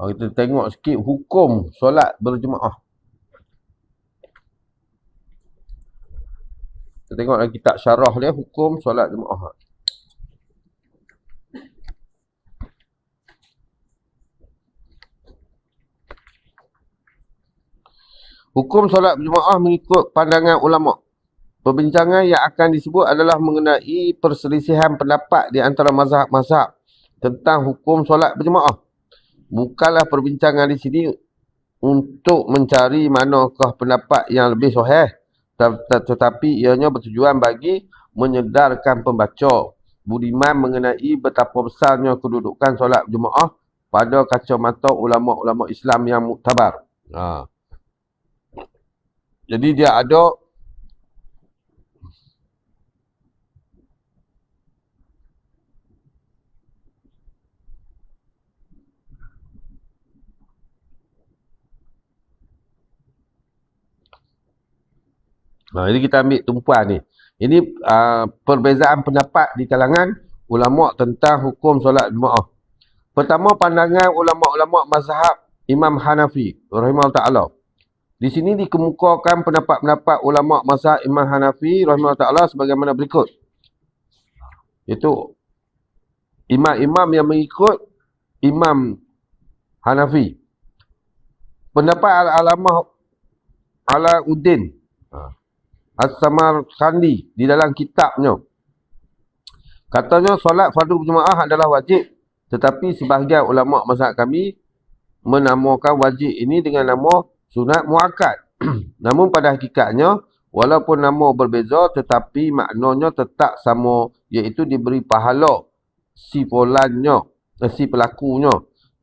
Kita tengok sikit hukum solat berjemaah. Kita tengok dalam kitab syarah dia, hukum solat jemaah. Hukum solat berjemaah mengikut pandangan ulama'. Perbincangan yang akan disebut adalah mengenai perselisihan pendapat di antara mazhab-mazhab tentang hukum solat berjemaah. Bukanlah perbincangan di sini untuk mencari manakah pendapat yang lebih sahih, tetapi ianya bertujuan bagi menyedarkan pembaca budiman mengenai betapa besarnya kedudukan solat berjemaah pada kacamata ulama'-ulama' Islam yang muktabar. Jadi dia ada jadi kita ambil tumpuan ni. Ini perbezaan pendapat di kalangan ulama' tentang hukum solat jemaah. Pertama, pandangan ulama'-ulama' mazhab Imam Hanafi rahimahullah ta'ala. Di sini dikemukakan pendapat-pendapat ulama' mazhab Imam Hanafi rahimahullah ta'ala sebagaimana berikut. Iaitu imam-imam yang mengikut Imam Hanafi. Pendapat Al-Alamah Alauddin As-Samarkhandi di dalam kitabnya, katanya solat fardu berjemaah adalah wajib, tetapi sebahagian ulama' mazhab kami menamakan wajib ini dengan nama sunat muakkad. Namun pada hakikatnya, walaupun nama berbeza tetapi maknanya tetap sama, iaitu diberi pahala si pelakunya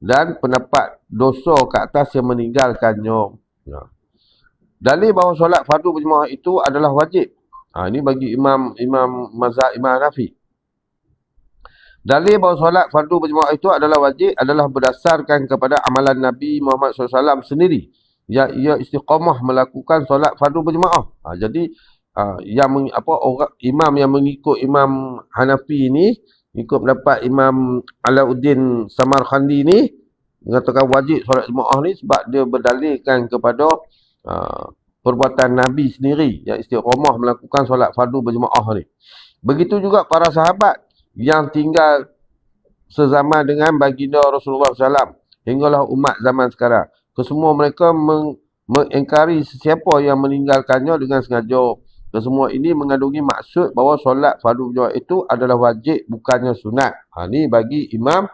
dan pendapat dosa ke atas yang meninggalkannya. Dalil bahawa solat fardu berjemaah itu adalah wajib. Ini bagi imam mazhab Imam Hanafi. Dalil bahawa solat fardu berjemaah itu adalah wajib adalah berdasarkan kepada amalan Nabi Muhammad SAW sendiri, yang ia istiqamah melakukan solat fardu berjemaah. Jadi imam yang mengikut Imam Hanafi ini, ikut pendapat Imam Alauddin Samarkhandi ni, mengatakan wajib solat jemaah ni sebab dia berdalilkan kepada perbuatan Nabi sendiri yang istiqamah melakukan solat fardu berjemaah ni. Begitu juga para sahabat yang tinggal sezaman dengan baginda Rasulullah SAW hinggalah umat zaman sekarang. Kesemua mereka mengingkari sesiapa yang meninggalkannya dengan sengaja. Kesemua ini mengandungi maksud bahawa solat fardu berjemaah itu adalah wajib, bukannya sunat. Ni bagi Imam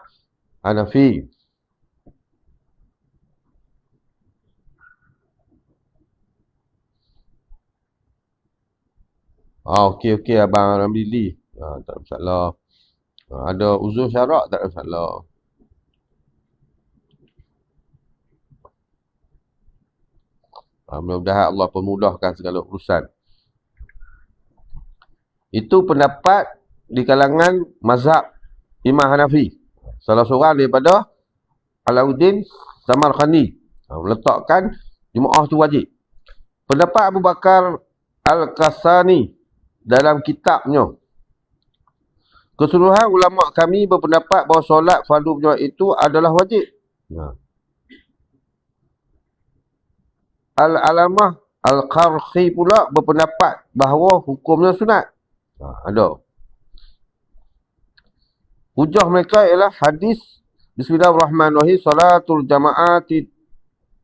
Hanafi. Okey Abang Ramli. Tak ada masalah. Ada uzur syarak, tak ada masalah. Mudah-mudahan Allah pemudahkan segala urusan. Itu pendapat di kalangan mazhab Imam Hanafi. Salah seorang daripada Alauddin Samarkhandi meletakkan jemaah tu wajib. Pendapat Abu Bakar Al-Kasani dalam kitabnya, keseluruhan ulama' kami berpendapat bahawa solat fardu berjemaah itu adalah wajib. Al-Alamah Al-Qarhi pula berpendapat bahawa hukumnya sunat. Ada. Hujah mereka ialah hadis Bismillahirrahmanirrahim, salatul jama'ati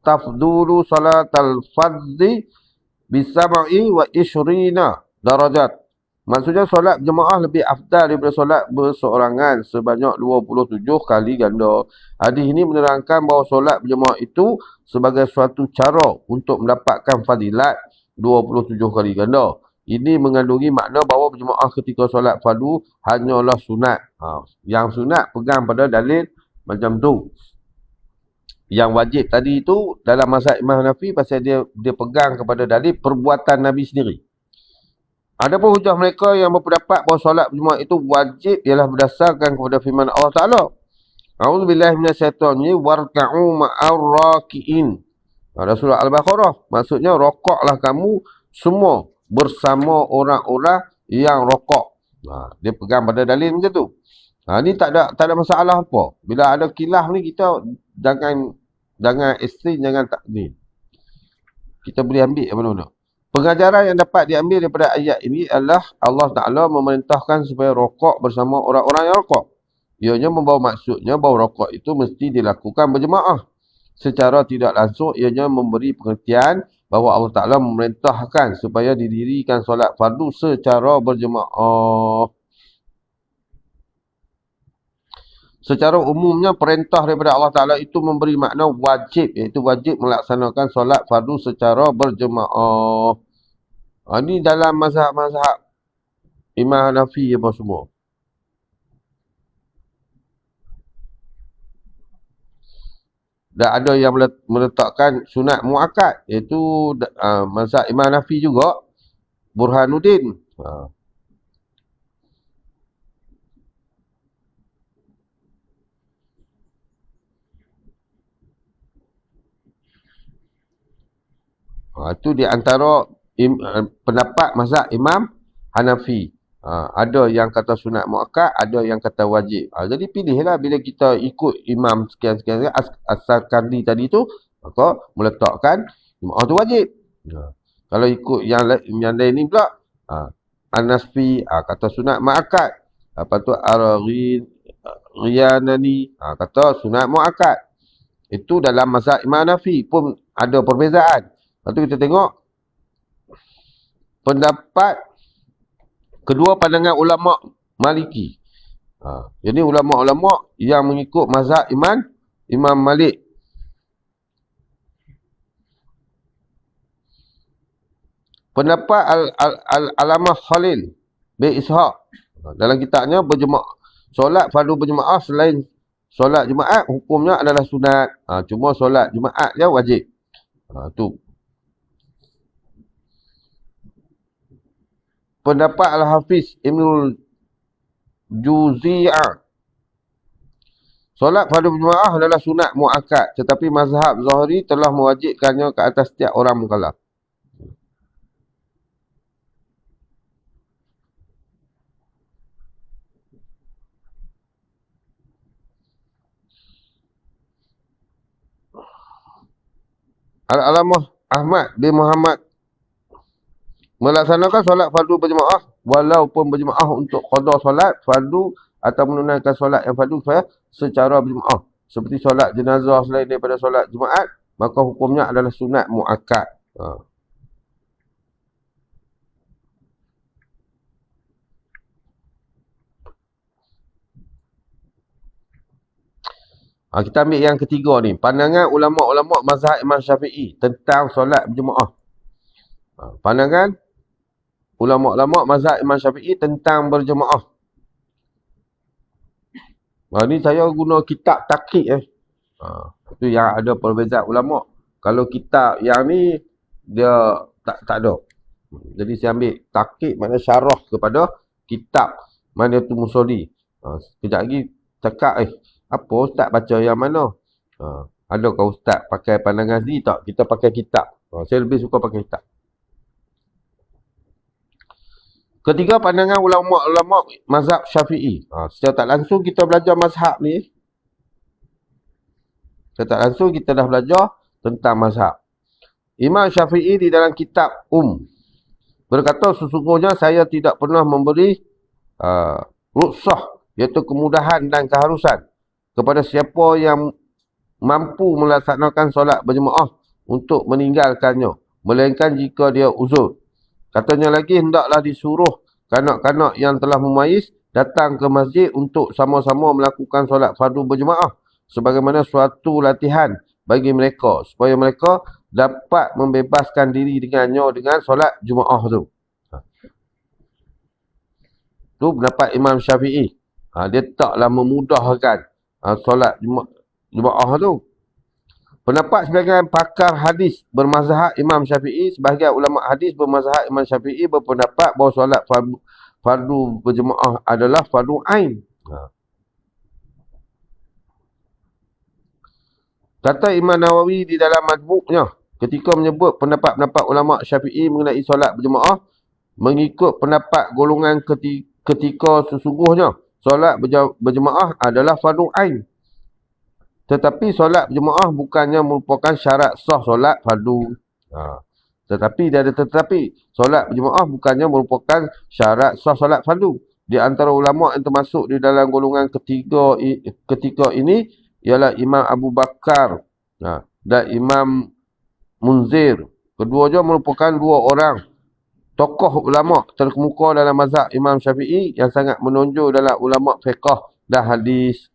tafdulu salatal fardhi bisab'i wa ishrina darajat. Maksudnya solat jemaah lebih afdal daripada solat berseorangan sebanyak 27 kali ganda. Hadis ini menerangkan bahawa solat berjemaah itu sebagai suatu cara untuk mendapatkan fadilat 27 kali ganda. Ini mengandungi makna bahawa berjemaah ketika solat fardu hanyalah sunat. Yang sunat pegang pada dalil macam tu. Yang wajib tadi itu dalam mazhab Imam Hanafi pasal dia pegang kepada dalil perbuatan Nabi sendiri. Adapun hujah mereka yang berpendapat bahawa solat berjemaah itu wajib ialah berdasarkan kepada firman Allah Ta'ala. A'udzubillahi minasyaitonir warka'u ma'ar raki'in. Surah Al-Baqarah. Maksudnya rokoklah kamu semua bersama orang-orang yang rokok. Dia pegang pada dalil macam tu. Ni tak ada masalah apa. Bila ada khilaf ni kita jangan ekstrim, jangan tak ni. Kita boleh ambil apa mana. Pengajaran yang dapat diambil daripada ayat ini adalah Allah Ta'ala memerintahkan supaya rokok bersama orang-orang yang rokok. Ianya membawa maksudnya bahawa rokok itu mesti dilakukan berjemaah. Secara tidak langsung ianya memberi pengertian bahawa Allah Ta'ala memerintahkan supaya didirikan solat fardu secara berjemaah. Secara umumnya perintah daripada Allah Ta'ala itu memberi makna wajib, iaitu wajib melaksanakan solat fardu secara berjemaah. Ini dalam mazhab-mazhab Imam Hanafi apa semua. Dan ada yang meletakkan sunat muakkad, iaitu mazhab Imam Hanafi juga, Burhanuddin. Itu di antara pendapat mazhab Imam Hanafi. Ada yang kata sunat muakkad, ada yang kata wajib. Jadi pilihlah bila kita ikut imam sekian-sekian As-Sakandi tadi tu, maka meletakkan jemaah tu wajib. Kalau ikut yang lain ni pula, An-Nasfi kata sunat muakkad. Lepas tu Ar-Riyanani kata sunat muakkad. Itu dalam mazhab Imam Hanafi pun ada perbezaan. Lepas tu kita tengok pendapat kedua pandangan ulama Maliki. Jadi ulama-ulama yang mengikut mazhab Imam Malik. Pendapat Al-Alamah Khalil bin Ishaq dalam kitabnya solat fardu berjemaah selain solat Jumaat hukumnya adalah sunat. Cuma solat Jumaat je wajib. Tu. Pendapat Al-Hafiz Ibnul Juziyah. Solat fardu berjemaah adalah sunat muakkad, tetapi mazhab Zahiri telah mewajibkannya ke atas setiap orang mukallaf. Al-Alamah Ahmad bin Muhammad melaksanakan solat fardu berjemaah walaupun berjemaah untuk qada solat fardu atau menunaikan solat yang fardu secara berjemaah. Seperti solat jenazah selain daripada solat Jumaat, maka hukumnya adalah sunat muakkad. Kita ambil yang ketiga ni. Pandangan ulama-ulama mazhab Imam Syafi'i tentang solat berjemaah. Pandangan ulama-ulama mazhab Imam Syafi'i tentang berjemaah. Ni saya guna kitab Taqrib. Itu yang ada perbezaan ulama. Kalau kitab yang ni dia tak ada. Jadi saya ambil Taqrib makna syarah kepada kitab mana tu Musoli. Sekejap lagi cakap apa ustaz baca yang mana? Adakah ustaz pakai pandangan sendiri tak? Kita pakai kitab. Saya lebih suka pakai kitab. Ketiga, pandangan ulama-ulama mazhab Syafi'i. Secara tak langsung kita belajar mazhab ni. Secara tak langsung kita dah belajar tentang mazhab. Imam Syafi'i di dalam kitab berkata, sesungguhnya saya tidak pernah memberi rukhsah, iaitu kemudahan dan keharusan kepada siapa yang mampu melaksanakan solat berjemaah untuk meninggalkannya, melainkan jika dia uzur. Katanya lagi, hendaklah disuruh kanak-kanak yang telah memayis datang ke masjid untuk sama-sama melakukan solat fardu berjemaah sebagaimana suatu latihan bagi mereka supaya mereka dapat membebaskan diri dengannya dengan solat Jumaah tu. Tu pendapat Imam Syafi'i. Dia taklah memudahkan solat Jumaah tu. Pendapat sebagian pakar hadis bermazhab Imam Syafi'i, sebahagian ulama hadis bermazhab Imam Syafi'i berpendapat bahawa solat fardu berjemaah adalah fardu ain. Kata Imam Nawawi di dalam Majmu'-nya ketika menyebut pendapat-pendapat ulama Syafi'i mengenai solat berjemaah, mengikut pendapat golongan ketika sesungguhnya solat berjemaah adalah fardu ain. Tetapi solat berjemaah bukannya merupakan syarat sah solat fardu. Tetapi dia ada tetapi. Solat berjemaah bukannya merupakan syarat sah solat fardu. Di antara ulama yang termasuk di dalam golongan ketika ini ialah Imam Abu Bakar dan Imam Munzir. Keduanya merupakan dua orang tokoh ulama terkemuka dalam mazhab Imam Syafi'i yang sangat menonjol dalam ulama fiqh dan hadis.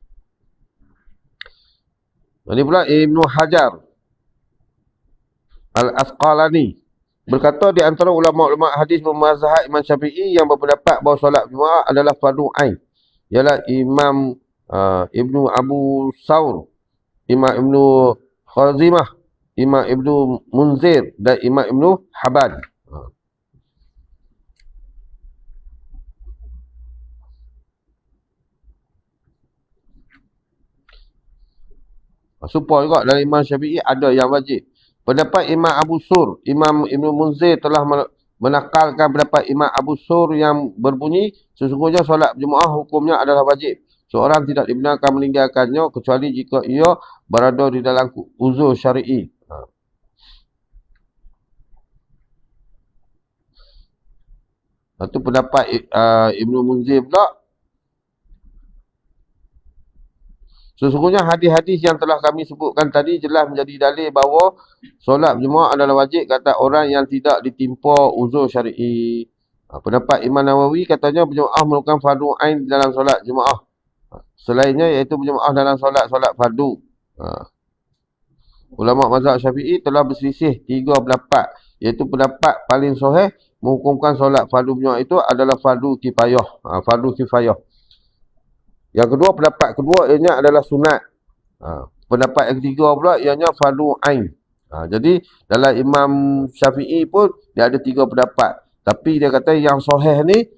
Ini pula Ibnu Hajar Al-Asqalani berkata di antara ulama-ulama hadis bermazhab Imam Syafi'i yang berpendapat bahawa solat Jumaat adalah fardu ain ialah Imam Ibnu Abu Saur, Imam Ibnu Khazimah, Imam Ibnu Munzir dan Imam Ibnu Habad. Supaya juga dari Imam Syafi'i ada yang wajib. Pendapat Imam Abu Sur, Imam Ibn Munzir telah menakalkan pendapat Imam Abu Sur yang berbunyi, sesungguhnya solat berjemaah hukumnya adalah wajib. Seorang tidak dibenarkan meninggalkannya kecuali jika ia berada di dalam uzur syar'i. Itu pendapat Ibn Munzir pula. Sesungguhnya hadis-hadis yang telah kami sebutkan tadi jelas menjadi dalil bahawa solat berjemaah adalah wajib kata orang yang tidak ditimpa uzur syar'i. Pendapat Imam Nawawi katanya berjemaah merupakan fardu ain dalam solat jemaah. Selainnya iaitu berjemaah dalam solat-solat fardu. Ulama mazhab Syafi'i telah berselisih 3 pendapat, iaitu pendapat paling sahih menghukumkan solat fardu berjemaah itu adalah fardu kifayah. Fardu kifayah. Yang kedua, pendapat kedua ianya adalah sunat. Pendapat yang ketiga pula ianya fardu ain. Jadi dalam Imam Syafi'i pun dia ada 3 pendapat. Tapi dia kata yang sahih ni,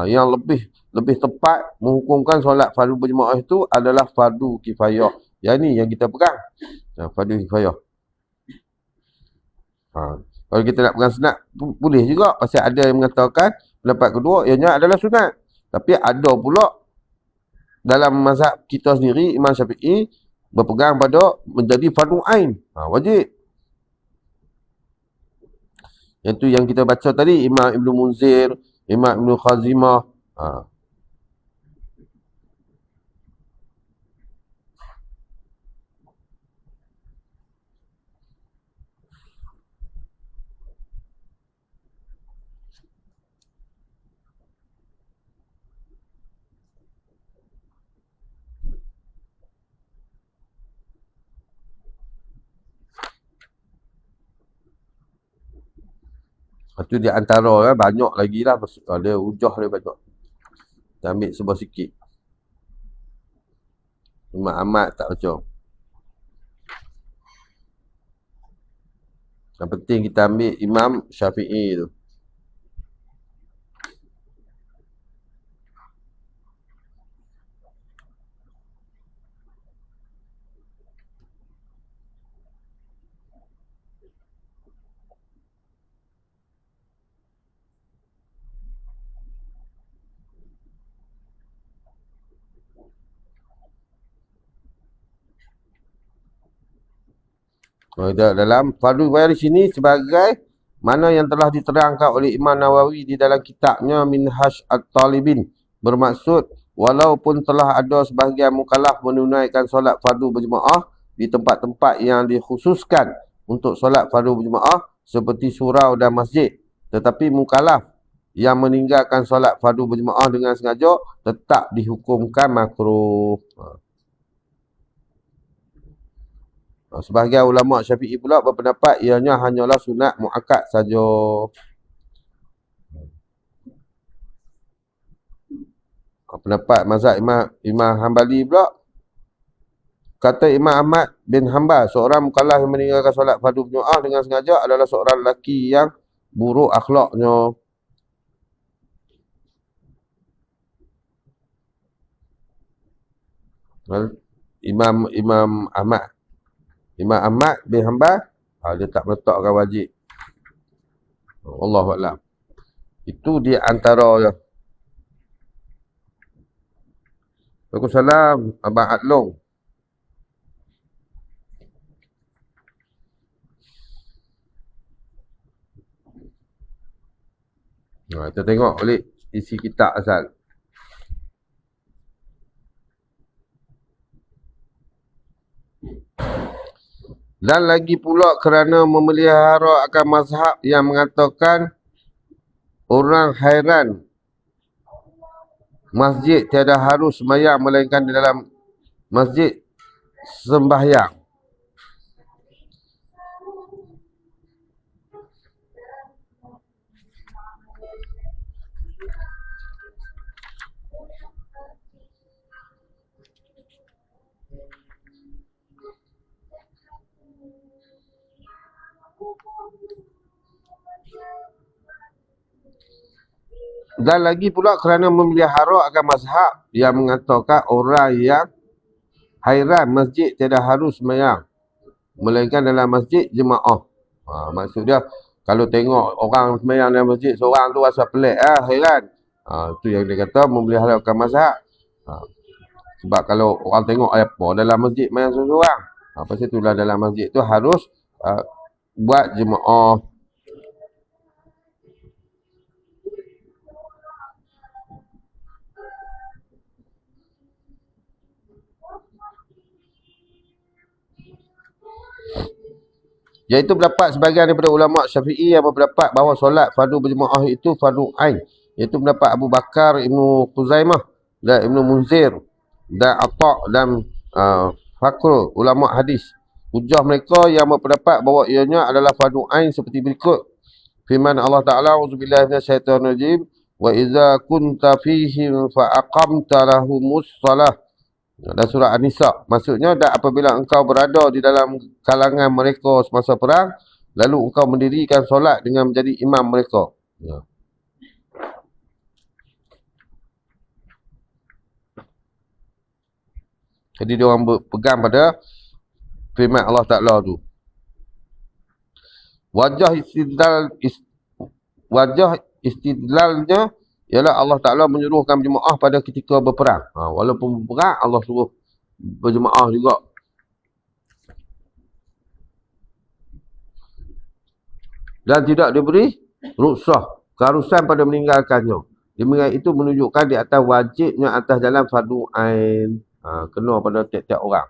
yang lebih tepat menghukumkan solat fardu berjemaah itu adalah fardu kifayah. Yang ni yang kita pegang. Fardu kifayah. Kalau kita nak pegang sunat, boleh juga. Pasal ada yang mengatakan pendapat kedua ianya adalah sunat. Tapi ada pula dalam mazhab kita sendiri, Imam Syafi'i berpegang pada menjadi fardu ain. Wajib. Yang tu yang kita baca tadi, Imam Ibnu Munzir, Imam Ibnu Khazimah. Itu di antara banyak lagi lah. Ada hujah dia banyak. Kita ambil sebuah sikit. Imam Ahmad tak baca. Yang penting kita ambil Imam Syafi'i tu. Dalam fardu kifayah di sini sebagai mana yang telah diterangkan oleh Imam Nawawi di dalam kitabnya Minhaj At-Talibin, bermaksud walaupun telah ada sebahagian mukallaf menunaikan solat fardu berjemaah, di tempat-tempat yang dikhususkan untuk solat fardu berjemaah seperti surau dan masjid. Tetapi mukallaf yang meninggalkan solat fardu berjemaah dengan sengaja tetap dihukumkan makruh. Sebahagian ulama Syafi'i pula berpendapat ianya hanyalah sunat muakkad saja. Pendapat mazhab Imam Hanbali pula, kata Imam Ahmad bin Hanbal, seorang mukallaf yang meninggalkan solat fardu berjemaah dengan sengaja adalah seorang lelaki yang buruk akhlaknya. Imam Ahmad bin Hanbal, dia tak meletakkan wajib. Allahuakbar. Itu di antara. Waalaikumsalam, Abang Adlong. Kita tengok balik isi kitab asal. Dan lagi pula kerana memelihara akan mazhab yang mengatakan orang hairan masjid tiada harus sembahyang melainkan di dalam masjid sembahyang. Dan lagi pula kerana memelihara akan mazhab yang mengatakan orang yang hairan masjid tiada harus sembahyang melainkan dalam masjid jemaah. Maksud dia, kalau tengok orang sembahyang dalam masjid seorang tu rasa pelik, hairan. Tu yang dia kata memelihara akan mazhab. Sebab kalau orang tengok apa dalam masjid sembahyang seorang, pasal itulah dalam masjid tu harus buat jemaah. Iaitu pendapat sebahagian daripada ulama Syafi'i yang berpendapat bahawa solat fardu berjemaah itu fardu ain. Iaitu pendapat Abu Bakar, Ibnu Khuzaimah dan Ibnu Munzir dan Atha' dan Fakhr ulama hadis. Hujah mereka yang berpendapat bahawa ianya adalah fardu ain seperti berikut. Firman Allah Ta'ala, auzubillahi minasyaitonirrajim, wa idza kunta fihim fa aqamta lahumus shalah. Dan surah An-Nisa, maksudnya, dan apabila engkau berada di dalam kalangan mereka semasa perang, lalu engkau mendirikan solat dengan menjadi imam mereka. Jadi dia orang berpegang pada firman Allah Ta'ala tu. Wajah istidlalnya ialah Allah Ta'ala menyuruhkan berjemaah pada ketika berperang. Walaupun berperang, Allah suruh berjemaah juga. Dan tidak diberi rukhsah, keharusan pada meninggalkannya. Demikian itu menunjukkan di atas wajibnya atas jalan fardu ain. Kena pada tiap-tiap orang.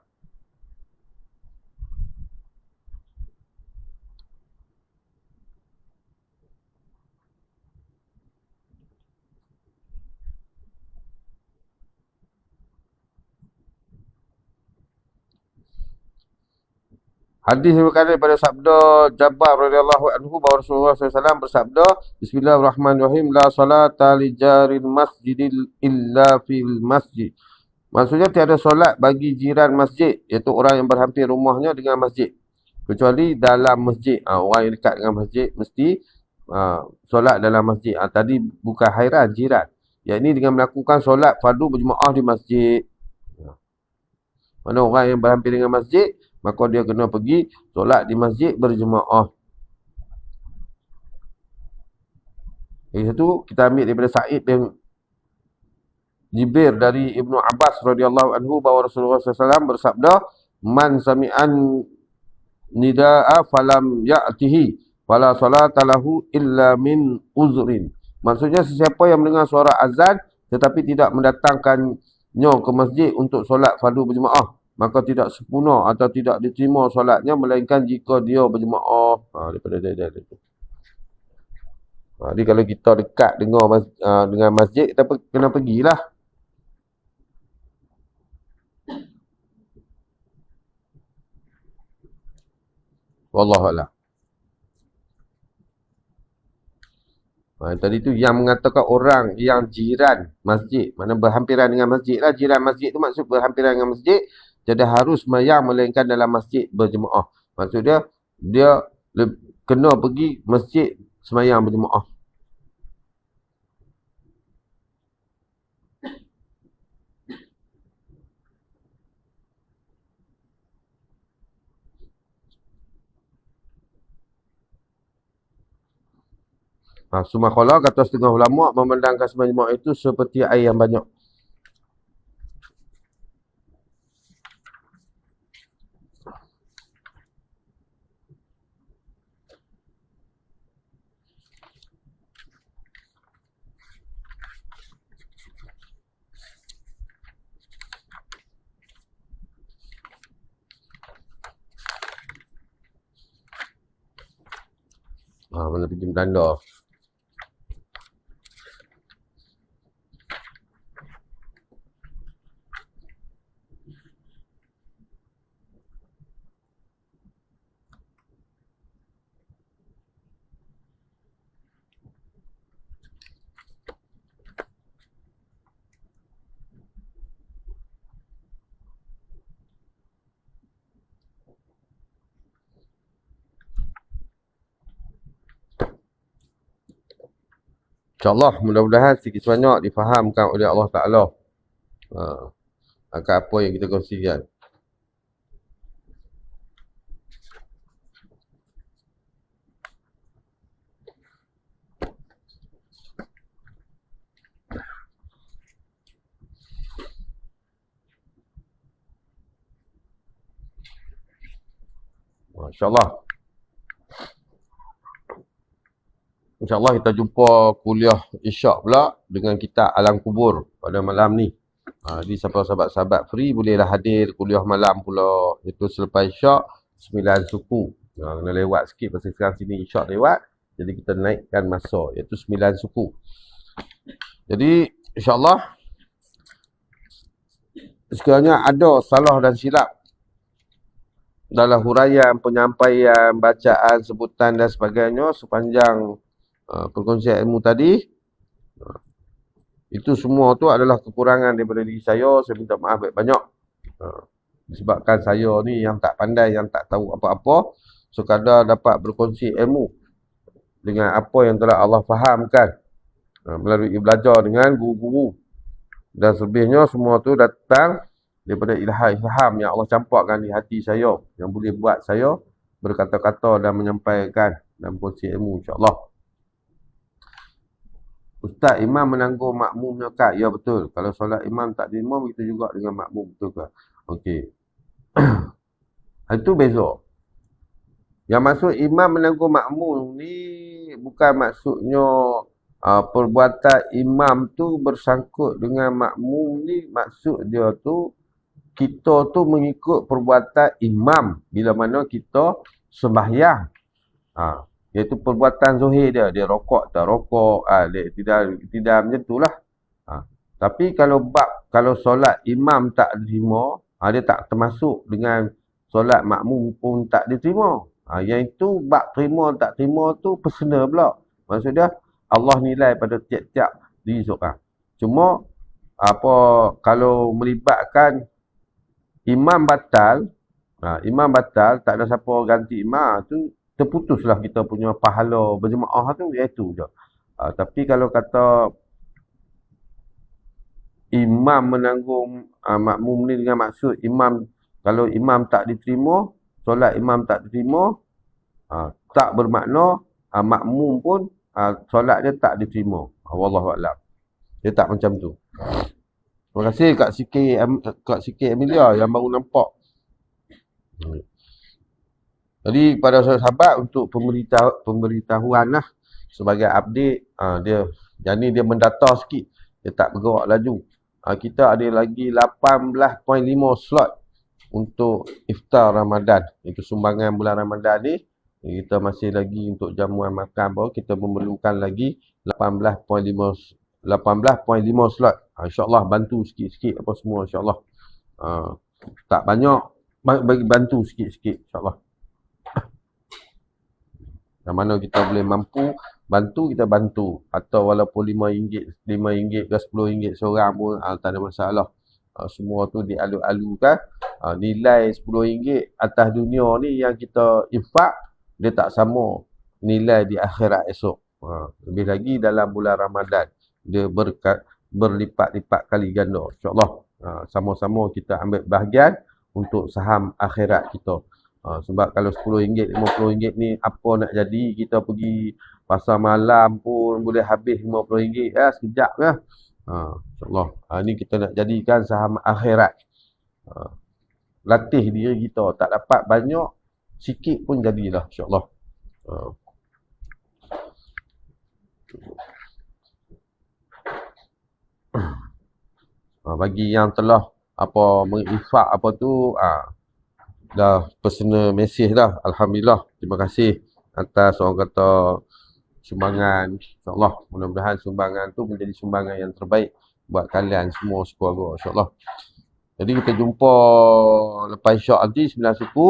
Hadis berkata daripada sabda Jabbar radhiyallahu anhu bahawa Rasulullah SAW bersabda, Bismillahirrahmanirrahim, la salata li jaril masjidil illa fil masjid. Maksudnya tiada solat bagi jiran masjid, iaitu orang yang berhampir rumahnya dengan masjid, kecuali dalam masjid. Orang yang dekat dengan masjid mesti solat dalam masjid. Tadi bukan hairan, jiran. Yang ini dengan melakukan solat fardu berjemaah di masjid. Mana orang yang berhampir dengan masjid, maka dia kena pergi solat di masjid berjemaah. Yang satu kita ambil daripada Sa'id bin Jibir dari Ibnu Abbas radhiyallahu anhu bahawa Rasulullah SAW bersabda, man sami'an nida'a falam ya'tihi fala salata lahu illa min uzrin. Maksudnya, sesiapa yang mendengar suara azan tetapi tidak mendatangkannya ke masjid untuk solat fardu berjemaah, maka tidak sempurna atau tidak diterima solatnya melainkan jika dia berjemaah. Daripada dia. Jadi kalau kita dekat dengan masjid, kita kena pergilah. Wallahualam. Tadi tu yang mengatakan orang yang jiran masjid, mana berhampiran dengan masjid lah. Jiran masjid tu maksud berhampiran dengan masjid, jadi harus sembahyang melainkan dalam masjid berjemaah. Maksud dia kena pergi masjid sembahyang berjemaah. Sumakhala kata setengah ulama memandangkan sembahyang jemaah itu seperti air yang banyak. Mana pergi bertanda. InsyaAllah mudah-mudahan sedikit sebanyak difahamkan oleh Allah Ta'ala akan apa yang kita kongsikan. InsyaAllah. InsyaAllah kita jumpa kuliah Isyak pula dengan kitab Alam Kubur pada malam ni. Jadi sahabat-sahabat free bolehlah hadir kuliah malam pula. Itu selepas Isyak 9 suku. Kena lewat sikit pasal sekarang sini Isyak lewat. Jadi kita naikkan masa iaitu 9 suku. Jadi insyaAllah sekiranya ada salah dan silap dalam huraian, penyampaian, bacaan, sebutan dan sebagainya sepanjang perkongsian ilmu tadi, itu semua tu adalah kekurangan daripada diri saya minta maaf banyak-banyak. Disebabkan saya ni yang tak pandai, yang tak tahu apa-apa, sekadar dapat berkongsi ilmu dengan apa yang telah Allah fahamkan melalui belajar dengan guru-guru. Dan selebihnya semua tu datang daripada ilham yang Allah campakkan di hati saya, yang boleh buat saya berkata-kata dan menyampaikan dan berkongsi ilmu, insyaAllah. Ustaz, imam menanggung makmumnya kak? Ya betul. Kalau solat imam tak terima, begitu juga dengan makmum, betul ke? Okey. Itu beza. Yang maksud imam menanggung makmum ni bukan maksudnya perbuatan imam tu bersangkut dengan makmum ni. Maksud dia tu, kita tu mengikut perbuatan imam bila mana kita sembahyang. Iaitu perbuatan zuhir dia rokok tak rokok, dia tidak macam itulah. Tapi kalau solat imam tak diterima, dia tak termasuk dengan solat makmum pun tak diterima. Yang itu bab terima tak terima tu personal pula. Maksud dia Allah nilai pada tiap-tiap diri seorang. Cuma kalau melibatkan imam batal tak ada siapa ganti imam tu, terputuslah kita punya pahala berjemaah tu, iaitu je. Tapi kalau kata imam menanggung makmum ni dengan maksud imam, kalau imam tak diterima, solat imam tak diterima, tak bermakna makmum pun solat dia tak diterima. Wallahualam. Dia tak macam tu. Terima kasih Kak Siki Amelia yang baru nampak. Jadi pada sahabat untuk pemberitahuan lah sebagai update, dia mendata sikit, dia tak bergerak laju. Kita ada lagi 18.5 slot untuk iftar Ramadan. Itu sumbangan bulan Ramadan ni. Kita masih lagi untuk jamuan makan baru kita memerlukan lagi 18.5 slot. InsyaAllah bantu sikit-sikit apa semua insyaAllah. Tak banyak, bagi bantu sikit-sikit insyaAllah. Yang mana kita boleh mampu bantu, kita bantu. Atau walaupun RM5 ke RM10 seorang pun tak ada masalah. Semua tu dialu-alukan. Nilai RM10 atas dunia ni yang kita infak, dia tak sama nilai di akhirat esok. Lebih lagi dalam bulan Ramadan. Dia berlipat-lipat kali ganda. InsyaAllah sama-sama kita ambil bahagian untuk saham akhirat kita. Sebab kalau RM10, RM50 ni apa nak jadi, kita pergi pasar malam pun boleh habis RM50 sekejap ya. InsyaAllah ni kita nak jadikan saham akhirat. Latih diri kita, tak dapat banyak, sikit pun jadilah insyaAllah. Bagi yang telah menginfak apa tu, dah personal message dah. Alhamdulillah, terima kasih atas orang kata sumbangan. InsyaAllah mudah-mudahan sumbangan tu menjadi sumbangan yang terbaik buat kalian semua sekeluarga insyaAllah. Jadi kita jumpa lepas isyak nanti 9 suku.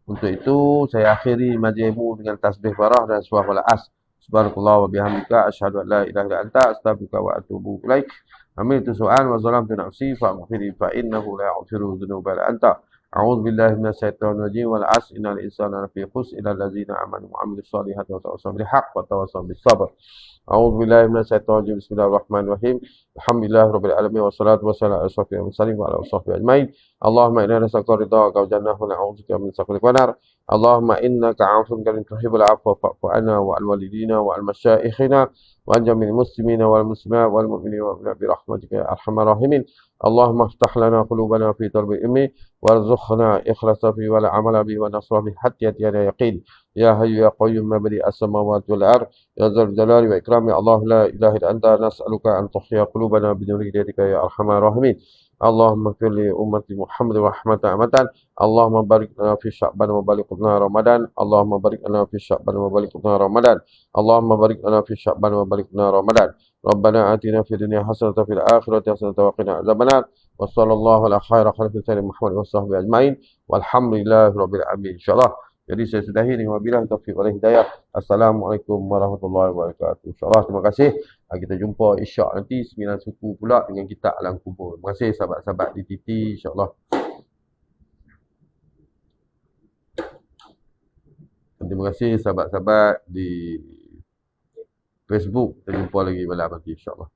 Untuk itu saya akhiri majlis ilmu dengan tasbih barah dan surah Al-As. Subhanakallah wa bihamdika asyhadu an la ilaha illa anta astaghfiruka wa atubu ilaik. Amiltu su'an wa zalamtu nafsi faghfir fa innahu la yaghfiru dzunuba illa anta. A'udzu billahi minasyaitonir rajim wal 'asr innal insana lafi khusr illa allazina amanu wa 'amilus solihati wa tawassaw bil haqq wa tawassaw bis sabr. A'udzu billahi minasyaitonir rajim. Bismillahirrahmanirrahim. Alhamdulillahirabbil alamin wassalatu wassalamu ala asyrafil mursalin wa ala washabihi ajmain. Allahumma inna nas'aluka ridhaka wa jannah wa na'udzubika min sakhatika wa nar. Allahumma innaka 'afuwwun karim tuhibbul 'afwa fa'fu 'anna wa 'an walidina wa 'an masyayikhina wa 'an jami'il muslimina wal muslimat wal mu'minina wal mu'minat bi rahmatika ya arhamar rahimin. Allahumma iftah lana qulubana fi talbil ilmi warzuqna ikhlasa fi wal amala bi wa nasra bi hatta yatiyana yaqin. Ya hayyu ya qayyum ma badi as-samawati wal ard ya dzal jalali wa ikram ya Allah la ilaha illa anta nas'aluka an tuhya qulubana bi nuri hidayatika ya arhamar rahimin. Allahumma fir li ummati Muhammad rahmatan amatan. Allahumma barik lana fi sya'ban wa balighna Ramadan. Allahumma barik lana fi sya'ban wa balighna Ramadan. Allahumma barik lana fi sya'ban wa balighna Ramadan. Rabbana atina fid dunya hasanatan wa fil akhirati hasanatan wa qina adzabannar. Wa sallallahu ala khairi khalqi sayyidina Muhammad wa sahbihi ajmain. Walhamdulillahi rabbil alamin. Insyaallah. Jadi saya sudahi dengan wabillahi taufiq wal hidayah. Assalamualaikum warahmatullahi wabarakatuh. InsyaAllah terima kasih. Kita jumpa isyak nanti 9 suku pula dengan kitab Alam Kubur. Terima kasih sahabat-sahabat di TT insyaAllah. Terima kasih sahabat-sahabat di Facebook. Kita jumpa lagi malam nanti insyaAllah.